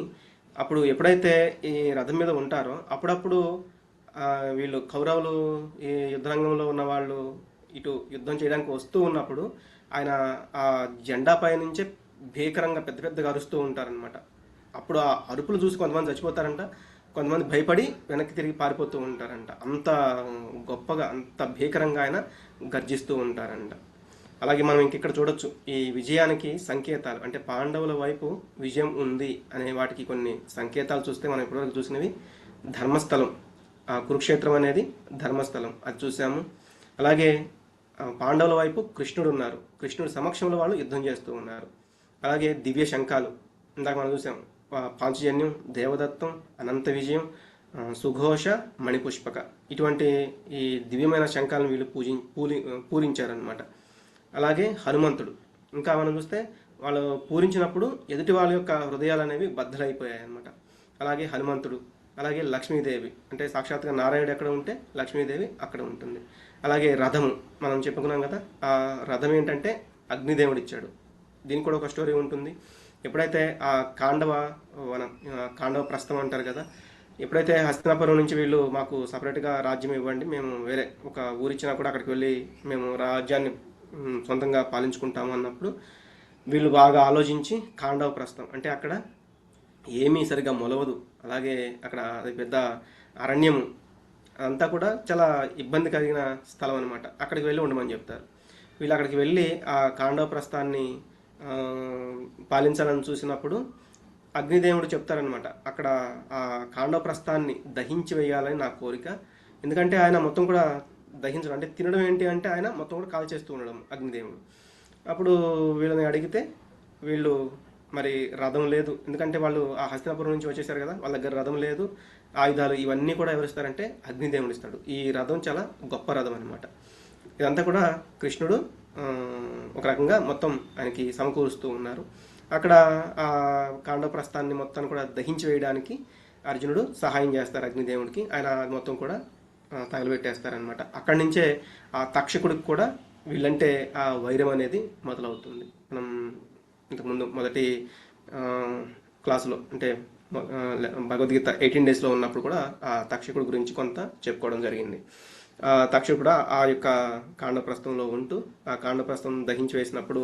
S1: అప్పుడు ఎప్పుడైతే ఈ రథం మీద ఉంటారో అప్పుడప్పుడు వీళ్ళు కౌరవులు ఈ యుద్ధరంగంలో ఉన్న వాళ్ళు ఇటు యుద్ధం చేయడానికి వస్తూ ఉన్నప్పుడు ఆయన ఆ జెండా పై నుంచే భీకరంగా పెద్ద పెద్దగా అరుస్తూ ఉంటారనమాట. అప్పుడు ఆ అరుపులు చూసి కొంతమంది చచ్చిపోతారంట, కొంతమంది భయపడి వెనక్కి తిరిగి పారిపోతూ ఉంటారంట. అంత గొప్పగా అంత భీకరంగా ఆయన గర్జిస్తూ ఉంటారంట. అలాగే మనం ఇంకెక్కడ చూడొచ్చు ఈ విజయానికి సంకేతాలు, అంటే పాండవుల వైపు విజయం ఉంది అనే వాటికి కొన్ని సంకేతాలు చూస్తే మనం ఇప్పటివరకు చూసినవి ధర్మస్థలం, కురుక్షేత్రం అనేది ధర్మస్థలం, అది చూసాము. అలాగే పాండవుల వైపు కృష్ణుడు ఉన్నారు, కృష్ణుడి సమక్షంలో వాళ్ళు యుద్ధం చేస్తూ ఉన్నారు. అలాగే దివ్య శంఖాలు ఇందాక మనం చూసాం, పాంచజన్యం, దేవదత్తం, అనంత విజయం, సుఘోష, మణిపుష్పక, ఇటువంటి ఈ దివ్యమైన శంఖాలను వీళ్ళు పూరించారనమాట. అలాగే హనుమంతుడు, ఇంకా మనం చూస్తే వాళ్ళు పూరించినప్పుడు ఎదుటి వాళ్ళ యొక్క హృదయాలు అనేవి బద్దలైపోయాయి అనమాట. అలాగే హనుమంతుడు, అలాగే లక్ష్మీదేవి, అంటే సాక్షాత్గా నారాయణుడు ఎక్కడ ఉంటే లక్ష్మీదేవి అక్కడ ఉంటుంది. అలాగే రథము మనం చెప్పుకున్నాం కదా, ఆ రథం ఏంటంటే అగ్నిదేవుడు ఇచ్చాడు. దీనికి కూడా ఒక స్టోరీ ఉంటుంది. ఎప్పుడైతే ఆ కాండవ ప్రస్థం అంటారు కదా, ఎప్పుడైతే హస్తినాపురం నుంచి వీళ్ళు మాకు సపరేట్గా రాజ్యం ఇవ్వండి, మేము వేరే ఒక ఊరిచ్చినా కూడా అక్కడికి వెళ్ళి మేము రాజ్యాన్ని సొంతంగా పాలించుకుంటాము అన్నప్పుడు వీళ్ళు బాగా ఆలోచించి కాండవ ప్రస్థం, అంటే అక్కడ ఏమీ సరిగా మొలవదు, అలాగే అక్కడ అది పెద్ద అరణ్యము, అదంతా కూడా చాలా ఇబ్బంది కలిగిన స్థలం అనమాట, అక్కడికి వెళ్ళి ఉండమని చెప్తారు. వీళ్ళు అక్కడికి వెళ్ళి ఆ కాండవ ప్రస్థాన్ని పాలించాలని చూసినప్పుడు అగ్నిదేవుడు చెప్తారనమాట, అక్కడ ఆ కాండవ ప్రస్థాన్ని దహించి వేయాలని నా కోరిక, ఎందుకంటే ఆయన మొత్తం కూడా దహించడం అంటే తినడం ఏంటి అంటే ఆయన మొత్తం కూడా కాల్ చేస్తూ ఉండడం అగ్నిదేవుడు. అప్పుడు వీళ్ళని అడిగితే వీళ్ళు మరి రథం లేదు, ఎందుకంటే వాళ్ళు ఆ హస్తినాపురం నుంచి వచ్చేసారు కదా, వాళ్ళ దగ్గర రథం లేదు, ఆయుధాలు ఇవన్నీ కూడా ఎవరిస్తారంటే అగ్నిదేవుడు ఇస్తాడు. ఈ రథం చాలా గొప్ప రథం అనమాట. ఇదంతా కూడా కృష్ణుడు ఒక రకంగా మొత్తం ఆయనకి సమకూరుస్తూ ఉన్నారు. అక్కడ ఆ కాండవ ప్రస్థాన్ని మొత్తాన్ని కూడా దహించి వేయడానికి అర్జునుడు సహాయం చేస్తారు అగ్నిదేవుడికి, ఆయన మొత్తం కూడా తగలబెట్టేస్తారనమాట. అక్కడి నుంచే ఆ తక్షకుడికి కూడా వీళ్ళంటే ఆ వైరం అనేది మొదలవుతుంది. మనం ఇంతకుముందు మొదటి క్లాసులో అంటే భగవద్గీత 18 daysలో ఉన్నప్పుడు కూడా ఆ తక్షకుడి గురించి కొంత చెప్పుకోవడం జరిగింది. తక్షకుడు కూడా ఆ యొక్క కాండప్రస్థంలో ఉంటూ ఆ కాండప్రస్థం దహించి వేసినప్పుడు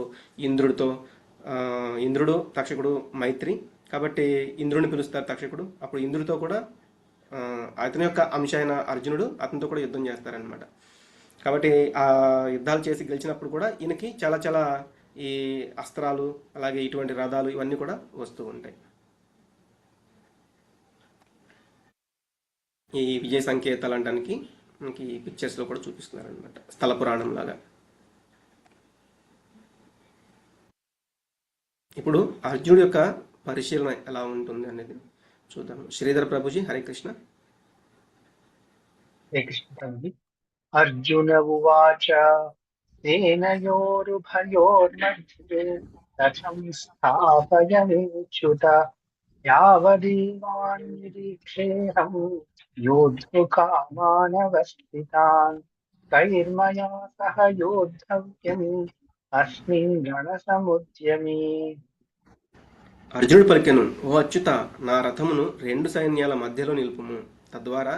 S1: ఇంద్రుడు తక్షకుడు మైత్రి కాబట్టి ఇంద్రుడిని పిలుస్తారు తక్షకుడు. అప్పుడు ఇంద్రుడితో కూడా అతని యొక్క అంశ అయిన అర్జునుడు అతనితో కూడా యుద్ధం చేస్తారనమాట. కాబట్టి ఆ యుద్ధాలు చేసి గెలిచినప్పుడు కూడా ఈయనకి చాలా చాలా ఈ అస్త్రాలు అలాగే ఇటువంటి రథాలు ఇవన్నీ కూడా వస్తూ ఉంటాయి. ఈ విజయ సంకేతాలు అనడానికి మనకి పిక్చర్స్లో కూడా చూపిస్తున్నారు అనమాట, స్థల పురాణం లాగా. ఇప్పుడు అర్జునుడి యొక్క పరిశీలన ఎలా ఉంటుంది అనేది చూద్దాం. శ్రీధర్ ప్రభుజీ, హరే కృష్ణ.
S6: హరే కృష్ణ ప్రభుజీ. అర్జున ఉవాచ సేనయోరుభయోర్मध्ये రథం స్థాపయామ్యుత యావదేవాన్ నిరీక్షేహం యోద్ధుకామానవస్థితాన్ కైర్మయా సహ యోద్ధవ్యం అస్మిన్ రణసముద్యమే.
S1: అర్జునుడు పలికెను, ఓ అచ్యుత, నా రథమును 2 సైన్యాల మధ్యలో నిలుపుము, తద్వారా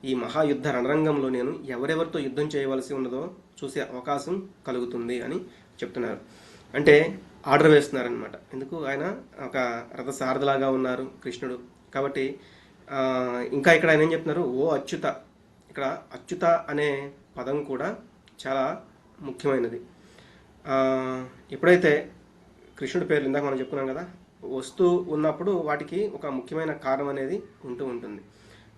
S1: ఈ మహాయుద్ధ రణరంగంలో నేను ఎవరెవరితో యుద్ధం చేయవలసి ఉన్నదో చూసే అవకాశం కలుగుతుంది అని చెప్తున్నారు. అంటే ఆర్డర్ వేస్తున్నారనమాట. ఎందుకు, ఆయన ఒక రథ సారథిలాగా ఉన్నారు కృష్ణుడు కాబట్టి. ఇంకా ఇక్కడ ఆయన ఏం చెప్తున్నారు, ఓ అచ్యుత. ఇక్కడ అచ్యుత అనే పదం కూడా చాలా ముఖ్యమైనది. ఎప్పుడైతే కృష్ణుడి పేర్లు ఇందాక మనం చెప్పుకున్నాం కదా, వస్తూ ఉన్నప్పుడు వాటికి ఒక ముఖ్యమైన కారణం అనేది ఉంటూ ఉంటుంది.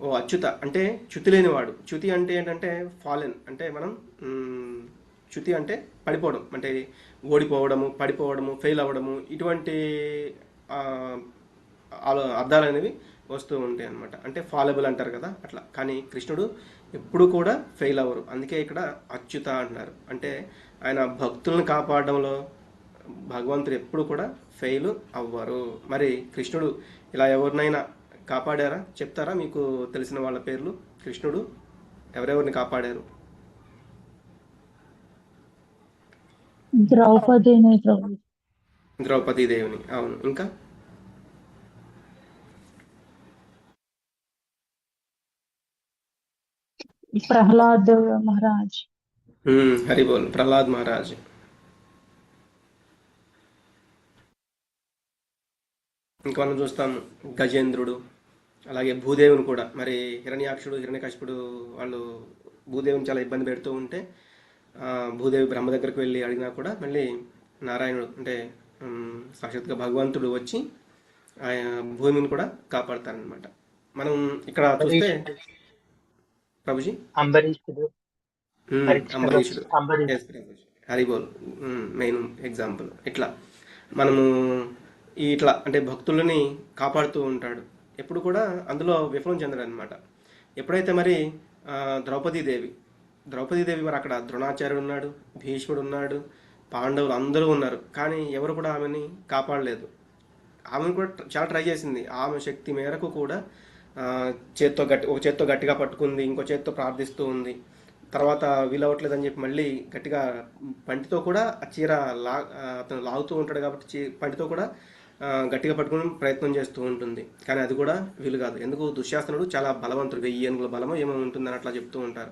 S1: ఓ అచ్యుత అంటే చ్యుతి లేనివాడు. చ్యుతి అంటే ఏంటంటే ఫాలెన్, అంటే మనం చ్యుతి అంటే పడిపోవడం, అంటే ఓడిపోవడము, పడిపోవడము, ఫెయిల్ అవ్వడము, ఇటువంటి అర్థాలు అనేవి వస్తూ ఉంటాయి అన్నమాట. అంటే ఫాలబుల్ అంటారు కదా అట్లా. కానీ కృష్ణుడు ఎప్పుడు కూడా ఫెయిల్ అవ్వరు, అందుకే ఇక్కడ అచ్యుత అంటున్నారు. అంటే ఆయన భక్తులను కాపాడడంలో భగవంతుడు ఎప్పుడు కూడా ఫెయిల్ అవ్వరు. మరి కృష్ణుడు ఇలా ఎవరినైనా కాపాడారా చెప్తారా? మీకు తెలిసిన వాళ్ళ పేర్లు కృష్ణుడు ఎవరెవరిని కాపాడారు?
S7: ద్రౌపదీదేవిని.
S1: ద్రౌపదీదేవిని, అవును. ఇంకా
S7: प्रहलाद महाराज।
S1: హరి బోల్, ప్రహ్లాద్ మహారాజ్. ఇంకా మనం చూస్తాం గజేంద్రుడు, అలాగే భూదేవుని కూడా. మరి హిరణ్యాక్షుడు హిరణ్యకశిపుడు వాళ్ళు భూదేవుని చాలా ఇబ్బంది పెడుతూ ఉంటే భూదేవి బ్రహ్మ దగ్గరికి వెళ్ళి అడిగినా కూడా మళ్ళీ నారాయణుడు అంటే సాక్షాత్గా భగవంతుడు వచ్చి ఆయన భూమిని కూడా కాపాడతారనమాట. మనం ఇక్కడ చూస్తే ప్రభుజీ
S6: అంబరీషుడు,
S1: అంబరీషుడు,
S6: Ambareesh
S1: yes Prabhuji, Haribol main example. ఇట్లా మనము ఇట్లా అంటే భక్తులని కాపాడుతూ ఉంటాడు ఎప్పుడు కూడా, అందులో విఫలం చెందడు అనమాట. ఎప్పుడైతే మరి ద్రౌపదీదేవి మరి అక్కడ ద్రోణాచార్యుడు ఉన్నాడు, భీష్ముడు ఉన్నాడు, పాండవులు అందరూ ఉన్నారు, కానీ ఎవరు కూడా ఆమెని కాపాడలేదు. ఆమెను కూడా చాలా ట్రై చేసింది, ఆమె శక్తి మేరకు కూడా ఒక చేత్తో గట్టిగా పట్టుకుంది, ఇంకో చేత్తో ప్రార్థిస్తూ ఉంది. తర్వాత వీలవట్లేదని చెప్పి మళ్ళీ గట్టిగా పంటితో కూడా ఆ చీర అతను లాగుతూ ఉంటాడు కాబట్టి పంటితో కూడా గట్టిగా పట్టుకుని ప్రయత్నం చేస్తూ ఉంటుంది, కానీ అది కూడా వీలు కాదు. ఎందుకు? దుశ్శాసనుడు చాలా బలవంతుడు, 1000 ఏనుగుల బలమో ఏమో ఉంటుందని అట్లా చెప్తూ ఉంటారు.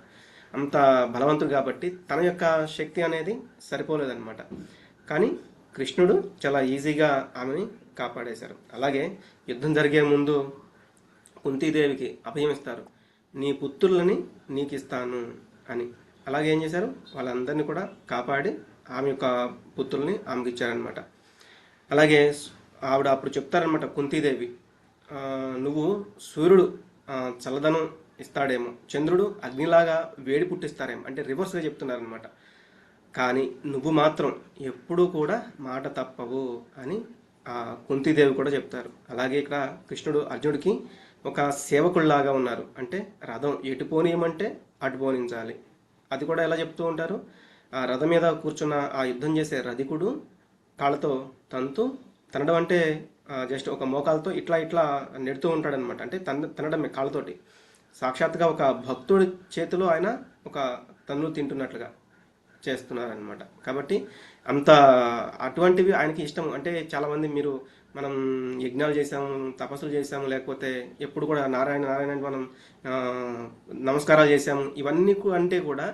S1: అంత బలవంతుడు కాబట్టి తన యొక్క శక్తి అనేది సరిపోలేదన్నమాట. కానీ కృష్ణుడు చాలా ఈజీగా ఆమెని కాపాడేశారు. అలాగే యుద్ధం జరిగే ముందు కుంతీదేవికి అభయం ఇస్తారు, నీ పుత్రులని నీకు ఇస్తాను అని. అలాగే ఏం చేశారు, వాళ్ళందరినీ కూడా కాపాడి ఆమె యొక్క పుత్రుల్ని ఆమెకి ఇచ్చారనమాట. అలాగే ఆవిడ అప్పుడు చెప్తారనమాట కుంతీదేవి, నువ్వు సూర్యుడు చల్లదనం ఇస్తాడేమో, చంద్రుడు అగ్నిలాగా వేడి పుట్టిస్తారేమో, అంటే రివర్స్గా చెప్తున్నారనమాట. కానీ నువ్వు మాత్రం ఎప్పుడూ కూడా మాట తప్పవు అని కుంతీదేవి కూడా చెప్తారు. అలాగే ఇక్కడ కృష్ణుడు అర్జునుడికి ఒక సేవకుల్లాగా ఉన్నారు, అంటే రథం ఎటు పోనీయమంటే అటు పోనించాలి. అది కూడా ఎలా చెప్తూ ఉంటారు, ఆ రథం మీద కూర్చున్న ఆ యుద్ధం చేసే రధికుడు కాళ్ళతో తనడం అంటే జస్ట్ ఒక మోకాలతో ఇట్లా ఇట్లా నెడుతూ ఉంటాడనమాట, అంటే తనడమే కాళ్ళతోటి. సాక్షాత్గా ఒక భక్తుడి చేతిలో ఆయన ఒక తన్ను తింటున్నట్లుగా చేస్తున్నారనమాట. కాబట్టి అంత అటువంటివి ఆయనకి ఇష్టం. అంటే చాలామంది మనం యజ్ఞాలు చేసాము, తపస్సులు చేసాము, లేకపోతే ఎప్పుడు కూడా నారాయణ నారాయణ అని మనం నమస్కారాలు చేసాము, ఇవన్నీ అంటే కూడా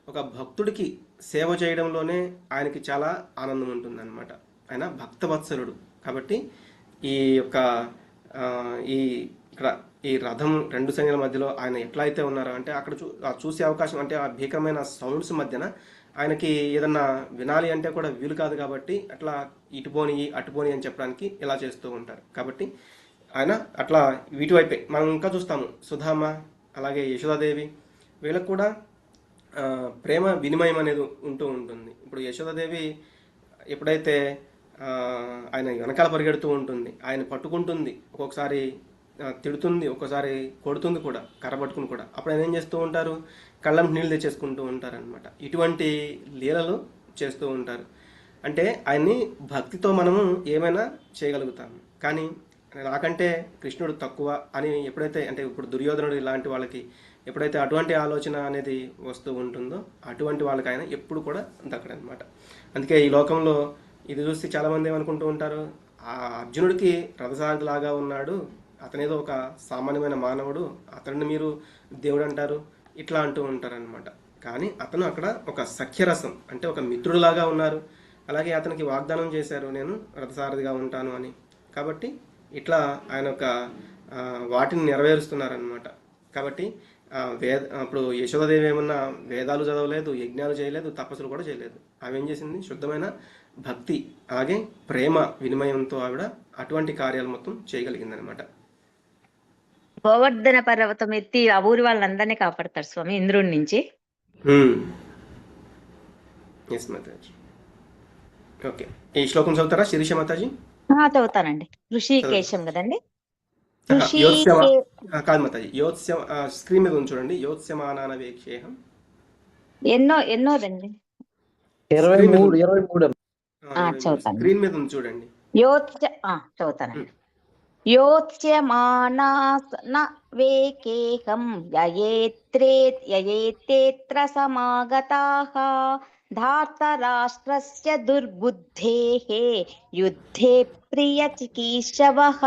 S1: ఒక భక్తుడికి సేవ చేయడంలోనే ఆయనకి చాలా ఆనందం ఉంటుందన్నమాట. ఆయన భక్తవత్సలుడు కాబట్టి ఈ యొక్క ఇక్కడ ఈ రథం 2 సైన్యాల మధ్యలో ఆయన ఎట్లా అయితే ఉన్నారో, అంటే అక్కడ చూసే అవకాశం, అంటే ఆ భీకరమైన సౌండ్స్ మధ్యన ఆయనకి ఏదన్నా వినాలి అంటే కూడా వీలు కాదు కాబట్టి అట్లా ఇటుపోని అటుపోని అని చెప్పడానికి ఇలా చేస్తూ ఉంటారు. కాబట్టి ఆయన అట్లా వీటి వైపే మనం ఇంకా చూస్తాము. సుధామ, అలాగే యశోదాదేవి, వీళ్ళకు కూడా ప్రేమ వినిమయం అనేది ఉంటూ ఉంటుంది. ఇప్పుడు యశోదాదేవి ఎప్పుడైతే ఆయన వెనకాల పరిగెడుతూ ఉంటుంది, ఆయన పట్టుకుంటుంది, ఒక్కొక్కసారి తిడుతుంది, ఒక్కోసారి కొడుతుంది కూడా, కర్రబట్టుకుని కూడా. అప్పుడు ఆయన ఏం చేస్తూ ఉంటారు, కళ్ళం నీళ్ళు తెచ్చేసుకుంటూ ఉంటారనమాట. ఇటువంటి లీలలు చేస్తూ ఉంటారు. అంటే ఆయన్ని భక్తితో మనము ఏమైనా చేయగలుగుతాము. కానీ నాకంటే కృష్ణుడు తక్కువ అని ఎప్పుడైతే, అంటే ఇప్పుడు దుర్యోధనుడు ఇలాంటి వాళ్ళకి ఎప్పుడైతే అటువంటి ఆలోచన అనేది వస్తూ ఉంటుందో అటువంటి వాళ్ళకి ఆయన ఎప్పుడు కూడా దక్కడనమాట. అందుకే ఈ లోకంలో ఇది చూసి చాలామంది ఏమనుకుంటూ ఉంటారు, ఆ అర్జునుడికి రథసారథిలాగా ఉన్నాడు, అతనేదో ఒక సామాన్యమైన మానవుడు, అతన్ని మీరు దేవుడు అంటారు, ఇట్లా అంటూ ఉంటారనమాట. కానీ అతను అక్కడ ఒక సఖ్యరసం, అంటే ఒక మిత్రుడిలాగా ఉన్నారు. అలాగే అతనికి వాగ్దానం చేశారు, నేను రథసారథిగా ఉంటాను అని. కాబట్టి ఇట్లా ఆయన ఒక వాటిని నెరవేరుస్తున్నారనమాట. కాబట్టి ఇప్పుడు యశోదాదేవి ఏమన్నా వేదాలు చదవలేదు, యజ్ఞాలు చేయలేదు, తపస్సులు కూడా చేయలేదు. ఆమె ఏం చేసింది, శుద్ధమైన భక్తి అలాగే ప్రేమ వినిమయంతో ఆవిడ అటువంటి కార్యాలు మొత్తం చేయగలిగిందనమాట.
S8: గోవర్ధన పర్వతం ఎత్తి ఆ ఊరి వాళ్ళందరినీ కాపాడతారు స్వామి ఇంద్రుడి నుంచి.
S1: ఎస్ మాతాజీ. ఓకే, ఈ శ్లోకం చదువుతారా శిరీష మాతాజీ?
S8: చదువుతానండి. ఋషికేశం కదండి.
S1: కాదు మాతాజీ, స్క్రీన్ మీద ఉంది చూడండి, యోత్స్యమానాన వేక్షేహం.
S8: ఎన్నోదండి?
S3: 23.
S8: చదువుతాను.
S1: స్క్రీన్ మీద ఉంది చూడండి.
S8: చదువుతానండి. యోత్స్యమానాన వేకేహం యయేత్రేత్ర సమాగతాః ధార్తరాష్ట్రస్య దుర్బుద్ధేః యుద్ధే ప్రియచికీర్షవః.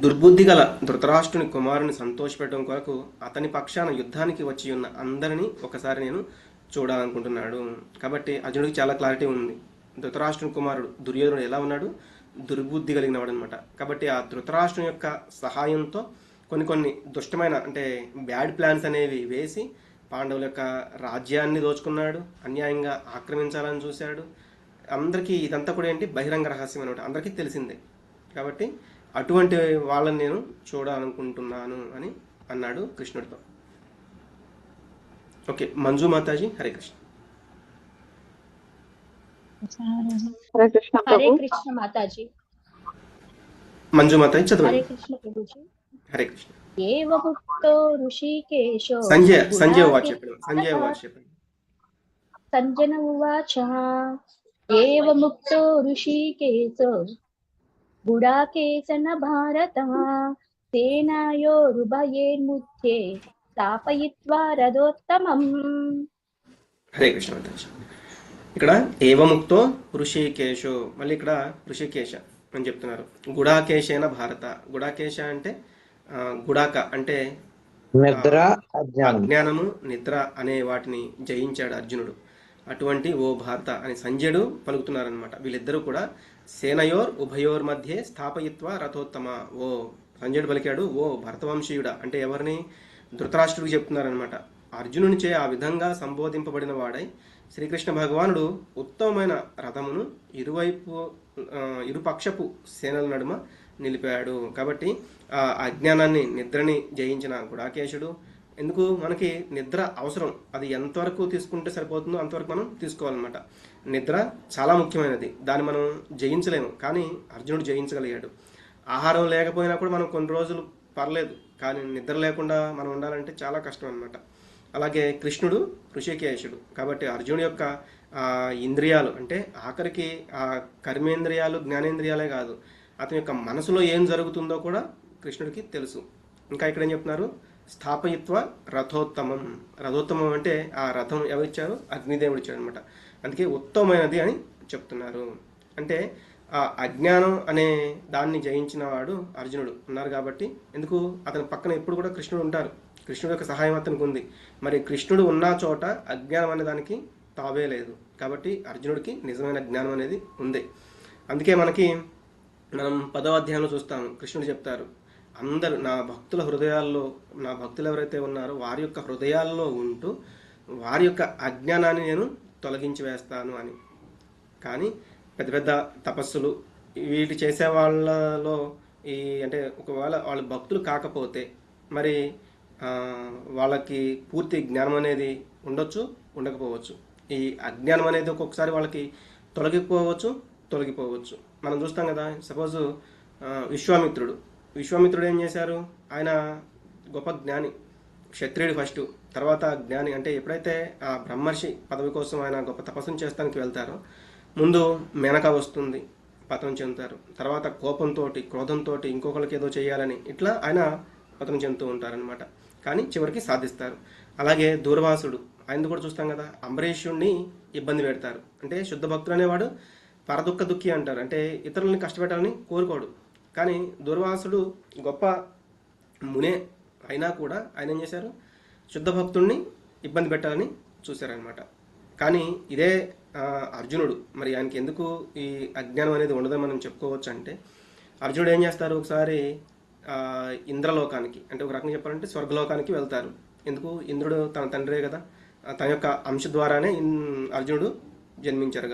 S1: దుర్బుద్ధి గల ధృతరాష్ట్రుని కుమారుని సంతోషపెట్టడం కొరకు అతని పక్షాన యుద్ధానికి వచ్చి ఉన్న అందరినీ ఒకసారి నేను చూడాలనుకుంటున్నాడు. కాబట్టి అర్జునుడికి చాలా క్లారిటీ ఉంది. ధృతరాష్ట్రుని కుమారుడు దుర్యోధనుడు ఎలా ఉన్నాడు? దుర్బుద్ధి కలిగిన వాడు అనమాట. కాబట్టి ఆ ధృతరాష్ట్రుని యొక్క సహాయంతో కొన్ని దుష్టమైన అంటే బ్యాడ్ ప్లాన్స్ అనేవి వేసి పాండవుల యొక్క రాజ్యాన్ని దోచుకున్నాడు, అన్యాయంగా ఆక్రమించాలని చూశాడు. అందరికీ ఇదంతా కూడా ఏంటి? బహిరంగ రహస్యం అనమాట, అందరికీ తెలిసిందే. కాబట్టి అటువంటి వాళ్ళని నేను చూడాలనుకుంటున్నాను అని అన్నాడు కృష్ణుడితో. ఓకే, మంజు మాతాజీ, హరే కృష్ణ.
S7: హరే కృష్ణ
S9: హరే
S7: ప్రభు.
S9: కృష్ణ మాతాజీ.
S1: మంజు మాతాజీ
S9: హరే
S1: చదవండి.
S9: కృష్ణ ప్రభుజీ.
S1: హరే కృష్ణ.
S9: ఏవ ముక్తో ఋషికేశో
S1: సంజయ్ వాచ్ చెప్పండి.
S9: సంజన ఉవాచ ఏవ ముక్తో ఋషికేశో గుడాకేశన భారత సేనాయోరుభయేర్ముఖ్యే స్థాపయిత్వా రథోత్తమం.
S1: హరే కృష్ణ మాతాజీ. ఇక్కడ ఏవముక్తో ఋషికేశో, మళ్ళీ ఇక్కడ ఋషికేశ అని చెప్తున్నారు. గుడాకేశేన భారత. గుడాకేశ అంటే గుడాక అంటే
S3: నిద్ర, అజ్ఞానం.
S1: అజ్ఞానము, నిద్ర అనే వాటిని జయించాడు అర్జునుడు. అటువంటి ఓ భారత అని సంజయుడు పలుకుతున్నారనమాట. వీళ్ళిద్దరూ కూడా సేనయోర్ ఉభయోర్ మధ్య స్థాపయిత్వ రథోత్తమ. ఓ సంజయుడు పలికాడు, ఓ భరతవంశీయుడా అంటే ఎవరిని? ధృతరాష్ట్రుడికి చెప్తున్నారనమాట. అర్జునునిచే ఆ విధంగా సంబోధింపబడిన వాడై శ్రీకృష్ణ భగవానుడు ఉత్తమమైన రథమును ఇరుపక్షపు సేనల నడుమ నిలిపాడు. కాబట్టి ఆ అజ్ఞానాన్ని, నిద్రని జయించిన గుడాకేశుడు. ఎందుకు మనకి నిద్ర అవసరం, అది ఎంతవరకు తీసుకుంటే సరిపోతుందో అంతవరకు మనం తీసుకోవాలన్నమాట. నిద్ర చాలా ముఖ్యమైనది, దాన్ని మనం జయించలేము, కానీ అర్జునుడు జయించగలిగాడు. ఆహారం లేకపోయినా కూడా మనం కొన్ని రోజులు పర్లేదు, కానీ నిద్ర లేకుండా మనం ఉండాలంటే చాలా కష్టం అనమాట. అలాగే కృష్ణుడు ఋషికేశుడు. కాబట్టి అర్జునుడి యొక్క ఇంద్రియాలు అంటే ఆఖరికి ఆ కర్మేంద్రియాలు, జ్ఞానేంద్రియాలే కాదు, అతని యొక్క మనసులో ఏం జరుగుతుందో కూడా కృష్ణుడికి తెలుసు. ఇంకా ఇక్కడ ఏం చెప్తున్నారు? స్థాపయిత్వ రథోత్తమం. రథోత్తమం అంటే ఆ రథం ఎవరిచ్చారు? అగ్నిదేవుడు ఇచ్చాడు అనమాట. అందుకే ఉత్తమమైనది అని చెప్తున్నారు. అంటే ఆ అజ్ఞానం అనే దాన్ని జయించిన వాడు అర్జునుడు ఉన్నారు. కాబట్టి ఎందుకు అతని పక్కన ఎప్పుడు కూడా కృష్ణుడు ఉంటారు, కృష్ణుడు యొక్క సహాయం అతనికి ఉంది. మరి కృష్ణుడు ఉన్న చోట అజ్ఞానం అనే దానికి తావే లేదు. కాబట్టి అర్జునుడికి నిజమైన జ్ఞానం అనేది ఉంది. అందుకే మనం 10వ అధ్యాయంలో చూస్తాము, కృష్ణుడు చెప్తారు, అందరూ నా భక్తుల హృదయాల్లో, నా భక్తులు ఎవరైతే ఉన్నారో వారి యొక్క హృదయాల్లో ఉంటూ వారి యొక్క అజ్ఞానాన్ని నేను తొలగించి వేస్తాను అని. కానీ పెద్ద పెద్ద తపస్సులు వీటి చేసే వాళ్ళలో అంటే ఒకవేళ వాళ్ళ భక్తులు కాకపోతే మరి వాళ్ళకి పూర్తి జ్ఞానం అనేది ఉండొచ్చు, ఉండకపోవచ్చు. ఈ అజ్ఞానం అనేది ఒక్కొక్కసారి వాళ్ళకి తొలగిపోవచ్చు. మనం చూస్తాం కదా, సపోజు విశ్వామిత్రుడు ఏం చేశారు? ఆయన గొప్ప జ్ఞాని, క్షత్రియుడు ఫస్ట్, తర్వాత జ్ఞాని. అంటే ఎప్పుడైతే ఆ బ్రహ్మర్షి పదవి కోసం ఆయన గొప్ప తపస్సును చేస్తానికి వెళ్తారో ముందు మేనక వస్తుంది, పతనం చెందుతారు. తర్వాత కోపంతో, క్రోధంతో ఇంకొకరికి ఏదో చేయాలని ఇట్లా ఆయన పతనం చెందుతూ ఉంటారనమాట. కానీ చివరికి సాధిస్తారు. అలాగే దూర్వాసుడు, ఆయన కూడా చూస్తాం కదా, అంబరీషుణ్ణి ఇబ్బంది పెడతారు. అంటే శుద్ధ భక్తుడు అనేవాడు పరదుఃఖ దుఃఖి అంటారు, అంటే ఇతరులని కష్టపెట్టాలని కోరుకోడు. కానీ దూర్వాసుడు గొప్ప మునే అయినా కూడా ఆయన ఏం చేశారు? శుద్ధ భక్తుడిని ఇబ్బంది పెట్టాలని చూశారనమాట. కానీ ఇదే అర్జునుడు, మరి ఆయనకి ఎందుకు ఈ అజ్ఞానం అనేది ఉండదని మనం చెప్పుకోవచ్చు అంటే, అర్జునుడు ఏం చేస్తారు? ఒకసారి ఇంద్రలోకానికి, అంటే ఒక రకంగా చెప్పాలంటే స్వర్గలోకానికి వెళ్తారు. ఎందుకు? ఇంద్రుడు తన తండ్రే కదా, తన యొక్క అంశ ద్వారానే అర్జునుడు జన్మించారు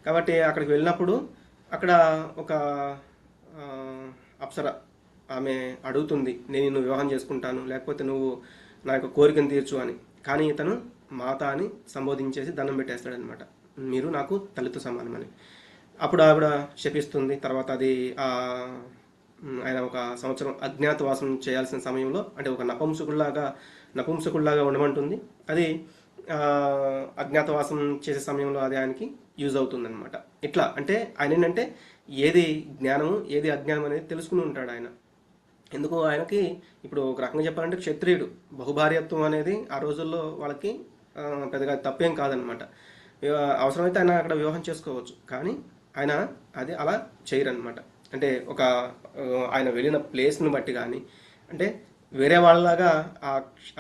S1: కాబట్టి అక్కడికి వెళ్ళినప్పుడు అక్కడ ఒక అప్సర ఆమె అడుగుతుంది, నేను నిన్ను వివాహం చేసుకుంటాను, లేకపోతే నువ్వు నా యొక్క కోరికను తీర్చు అని. కానీ ఇతను మాత అని సంబోధించేసి దండం పెట్టేస్తాడనమాట, మీరు నాకు తల్లితో సమానమని. అప్పుడు ఆవిడ శపిస్తుంది. తర్వాత అది ఆయన 1 సంవత్సరం అజ్ఞాతవాసం చేయాల్సిన సమయంలో, అంటే ఒక నపుంసకుల్లాగా ఉండమంటుంది. అది అజ్ఞాతవాసం చేసే సమయంలో అది ఆయనకి యూజ్ అవుతుందన్నమాట. ఇట్లా అంటే ఆయన ఏంటంటే ఏది జ్ఞానము ఏది అజ్ఞానం అనేది తెలుసుకుని ఉంటాడు ఆయన. ఎందుకు? ఆయనకి ఇప్పుడు ఒక రకంగా చెప్పాలంటే క్షత్రియుడు, బహుభార్యత్వం అనేది ఆ రోజుల్లో వాళ్ళకి పెద్దగా తప్పేం కాదనమాట. అవసరమైతే ఆయన అక్కడ వివాహం చేసుకోవచ్చు, కానీ ఆయన అది అలా చేయరనమాట. అంటే ఒక ఆయన వెళ్ళిన ప్లేస్ని బట్టి కానీ, అంటే వేరే వాళ్ళలాగా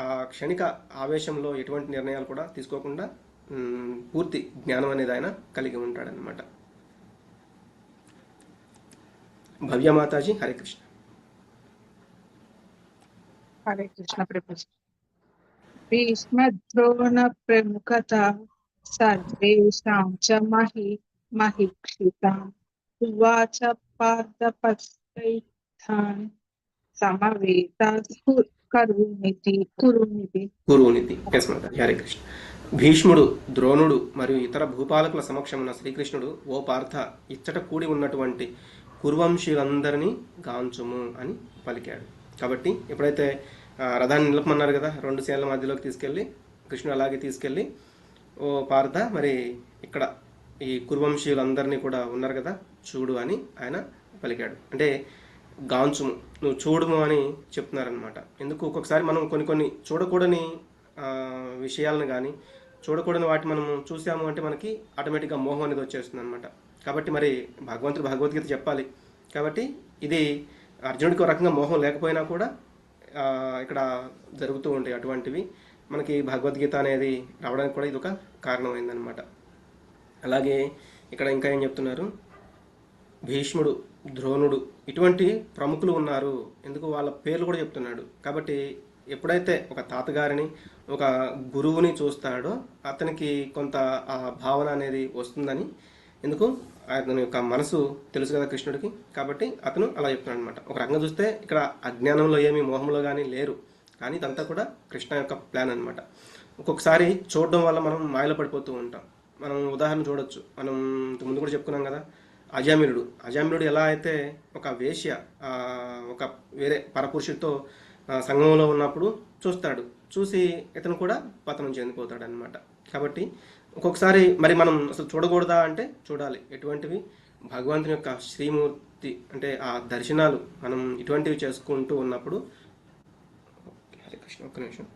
S1: ఆ క్షణిక ఆవేశంలో ఎటువంటి నిర్ణయాలు కూడా తీసుకోకుండా పూర్తి జ్ఞానం అనేది ఆయన కలిగి ఉంటాడనమాట. భవ్య మాతాజీ, హరే కృష్ణ.
S10: హరే కృష్ణ ప్రభుజీ. భీష్మద్రోణ ప్రముఖత సర్వేషాం చ మహీక్షితాం ఉవాచ పార్థ పశ్చైతాన్ సమవేతాస్తు కురునితి.
S1: ఎస్ మాతాజీ, హరే కృష్ణ. భీష్ముడు, ద్రోణుడు మరియు ఇతర భూపాలకుల సమక్షమున శ్రీకృష్ణుడు, ఓ పార్థ, ఇచ్చట కూడి ఉన్నటువంటి కురువంశీయులందరినీ గాంచుము అని పలికాడు. కాబట్టి ఎప్పుడైతే రథాన్ని నిలపమన్నారు కదా, 2 సేనల మధ్యలోకి తీసుకెళ్ళి కృష్ణుడు అలాగే తీసుకెళ్ళి, ఓ పార్థ, మరి ఇక్కడ ఈ కురువంశీయులందరినీ కూడా ఉన్నారు కదా, చూడు అని ఆయన పలికాడు. అంటే గాంచుము, నువ్వు చూడుము అని చెప్తున్నారనమాట. ఎందుకు ఒక్కొక్కసారి మనం కొన్ని చూడకూడని విషయాలను కానీ చూడకూడని వాటి మనం చూసాము అంటే మనకి ఆటోమేటిక్గా మోహం అనేది వచ్చేస్తుంది అనమాట. కాబట్టి మరి భగవంతుడు భగవద్గీత చెప్పాలి. కాబట్టి ఇది అర్జునుడికి ఒక రకంగా మోహం లేకపోయినా కూడా ఇక్కడ జరుగుతూ ఉంటాయి అటువంటివి. మనకి భగవద్గీత అనేది రావడానికి కూడా ఇది ఒక కారణమైందనమాట. అలాగే ఇక్కడ ఇంకా ఏం చెప్తున్నారు, భీష్ముడు, ద్రోణుడు ఇటువంటి ప్రముఖులు ఉన్నారు. ఎందుకు వాళ్ళ పేర్లు కూడా చెప్తున్నాడు. కాబట్టి ఎప్పుడైతే ఒక తాతగారిని, ఒక గురువుని చూస్తాడో అతనికి కొంత ఆ భావన అనేది వస్తుందని. ఎందుకు, అతని యొక్క మనసు తెలుసు కదా కృష్ణుడికి. కాబట్టి అతను అలా చెప్తున్నాడు అనమాట. ఒక రకంగా చూస్తే ఇక్కడ అజ్ఞానంలో ఏమీ మోహంలో కానీ లేరు, కానీ ఇదంతా కూడా కృష్ణ యొక్క ప్లాన్ అనమాట. ఒక్కొక్కసారి చూడడం వల్ల మనం మాయలో పడిపోతూ ఉంటాం. మనం ఉదాహరణ చూడొచ్చు. మనం ముందు కూడా చెప్పుకున్నాం కదా, అజామిలుడు ఎలా అయితే ఒక వేశ్య ఒక వేరే పరపురుషుడితో సంగమంలో ఉన్నప్పుడు చూసి ఇతను కూడా పతనం చెందిపోతాడు అనమాట. కాబట్టి ఒక్కొక్కసారి మరి మనం అసలు చూడకూడదా అంటే చూడాలి. ఎటువంటివి, భగవంతుని యొక్క శ్రీమూర్తి అంటే ఆ దర్శనాలు మనం ఇటువంటివి చేసుకుంటూ ఉన్నప్పుడు. హరే కృష్ణ, ఒక్క నిమిషం.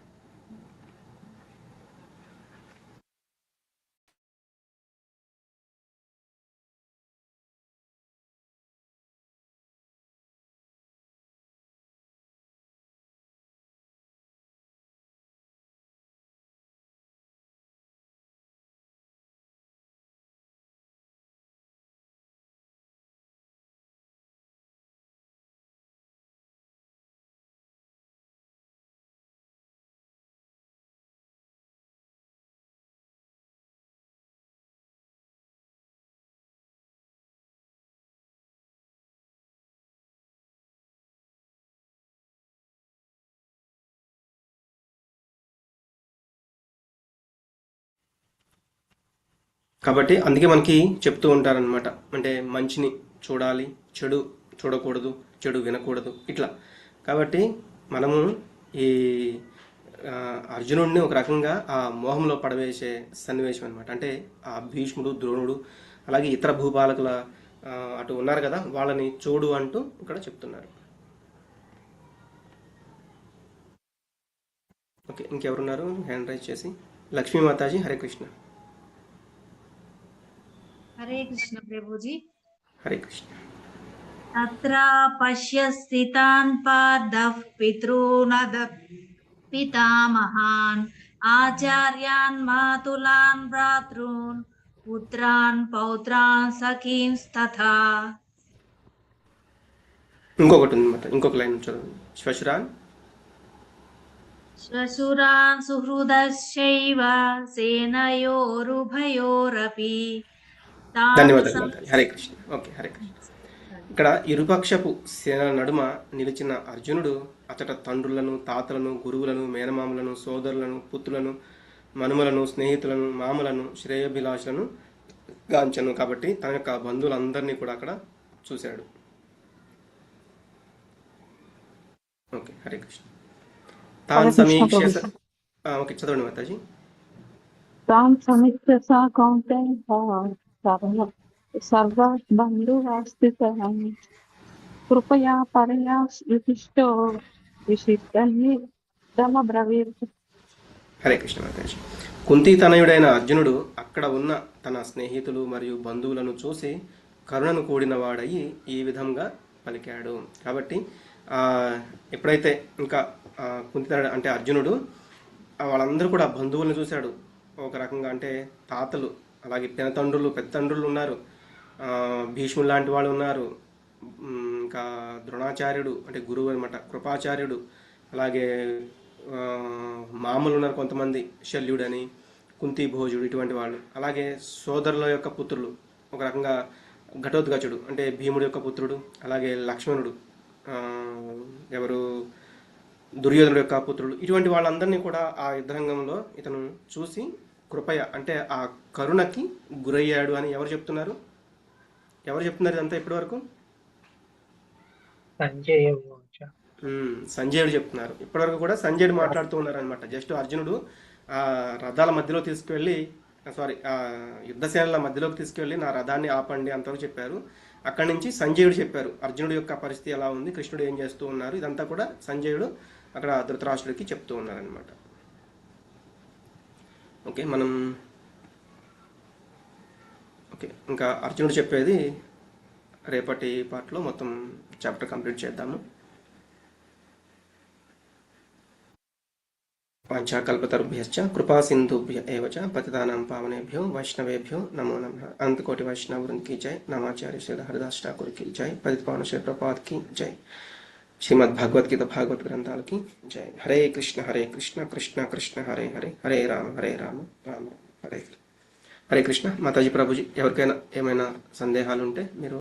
S1: కాబట్టి అందుకే మనకి చెప్తూ ఉంటారనమాట. అంటే మంచిని చూడాలి, చెడు చూడకూడదు, చెడు వినకూడదు, ఇట్లా. కాబట్టి మనము ఈ అర్జునుడిని ఒక రకంగా ఆ మోహంలో పడవేసే సన్నివేశం అనమాట. అంటే ఆ భీష్ముడు, ద్రోణుడు అలాగే ఇతర భూపాలకుల అటు ఉన్నారు కదా, వాళ్ళని చూడు అంటూ ఇక్కడ చెప్తున్నారు. ఓకే, ఇంకెవరున్నారు హ్యాండ్ రైజ్ చేసి? లక్ష్మీ మాతాజీ, హరే కృష్ణ.
S11: హరే కృష్ణ ప్రభుజీ.
S1: హరే కృష్ణ.
S11: తత్ర పశ్య స్థితాన్ పార్థః పితॄన్ పితామహాన్ ఆచార్యాన్ మాతులాన్ భ్రాతॄన్ పుత్రాన్ పౌత్రాన్ సఖీంస్తథా.
S1: ఇంకొకటి ఉందన్నమాట, ఇంకొక లైన్ చదవండి.
S11: శ్వశురాన్ సుహృదశ్చైవ సేనయోరుభయోరపి.
S1: ధన్యవాదాలు. హరే కృష్ణ. ఓకే, హరే కృష్ణ. ఇక్కడ ఇరుపక్షపు సేనల నడుమ నిలిచిన అర్జునుడు అతట తండ్రులను, తాతలను, గురువులను, మేనమామలను, సోదరులను, పుత్రులను, మనుమలను, స్నేహితులను, మామలను, శ్రేయోభిలాషులను గాంచను. కాబట్టి తన యొక్క బంధువులందరినీ కూడా అక్కడ చూశాడు. ఓకే, హరే కృష్ణ. తాన్ సమీక్ష. ఓకే, చదవండి మాతాజీ.
S7: తాన్ సమీక్ష సా కౌంతేయ సర్వబంధువాస్థితః కృపయా పరయా విశిష్టో విశిష్టమబ్రవీత్.
S1: హరే కృష్ణ మాతాజీ. కుంతి తనయుడైన అర్జునుడు అక్కడ ఉన్న తన స్నేహితులు మరియు బంధువులను చూసి కరుణను కూడిన వాడయి ఈ విధంగా పలికాడు. కాబట్టి ఎప్పుడైతే ఇంకా కుంతితనుడు అంటే అర్జునుడు వాళ్ళందరూ కూడా బంధువులను చూశాడు. ఒక రకంగా అంటే తాతలు, అలాగే పెనతండ్రులు, పెద్దండ్రులు ఉన్నారు, భీష్ముడు లాంటి వాళ్ళు ఉన్నారు, ఇంకా ద్రోణాచార్యుడు అంటే గురువు అనమాట, కృపాచార్యుడు, అలాగే మామూలు ఉన్నారు కొంతమంది, శల్యుడని, కుంతి భోజుడు, ఇటువంటి వాళ్ళు, అలాగే సోదరుల యొక్క పుత్రులు, ఒక రకంగా ఘటోత్కచుడు అంటే భీముడు యొక్క పుత్రుడు, అలాగే లక్ష్మణుడు ఎవరు దుర్యోధనుడు యొక్క పుత్రుడు, ఇటువంటి వాళ్ళందరినీ కూడా ఆ యుద్ధరంగంలో ఇతను చూసి కృపయ అంటే ఆ కరుణకి గురయ్యాడు అని ఎవరు చెప్తున్నారు? ఇదంతా ఇప్పటి వరకు సంజయుడు చెప్తున్నారు. ఇప్పటివరకు కూడా సంజయుడు మాట్లాడుతూ ఉన్నారు అనమాట. జస్ట్ అర్జునుడు ఆ రథాల మధ్యలో తీసుకువెళ్ళి యుద్ధసేనల మధ్యలోకి తీసుకువెళ్ళి నా రథాన్ని ఆపండి అంతవరకు చెప్పారు. అక్కడి నుంచి సంజయుడు చెప్పారు అర్జునుడి యొక్క పరిస్థితి ఎలా ఉంది, కృష్ణుడు ఏం చేస్తూ ఉన్నారు, ఇదంతా కూడా సంజయుడు అక్కడ ధృతరాష్ట్రుడికి చెప్తూ ఉన్నారనమాట. ఓకే, ఇంకా అర్జునుడు చెప్పేది రేపటి పార్ట్లో మొత్తం చాప్టర్ కంప్లీట్ చేద్దాము. వాంఛాకల్పతరుభ్యశ్చ కృపా సింధుభ్య ఏవ చ పతితానాం పావనేభ్యో వైష్ణవేభ్యో నమో నమః. అనంతకోటి వైష్ణవ వృంద్ की जय. नमाचार्य श्री हरिदास ठाकुर की जय. पतित पावन श्री प्रपात की जय. श्रीमद् भागवत गीता भागवत ग्रंथाल की जय. हरे कृष्ण कृष्ण कृष्ण हरे हरे, हरे राम राम राम हरे. హరే కృష్ణ. మాతాజీ ప్రభుజీ ఎవరికైనా ఏమైనా సందేహాలు ఉంటే మీరు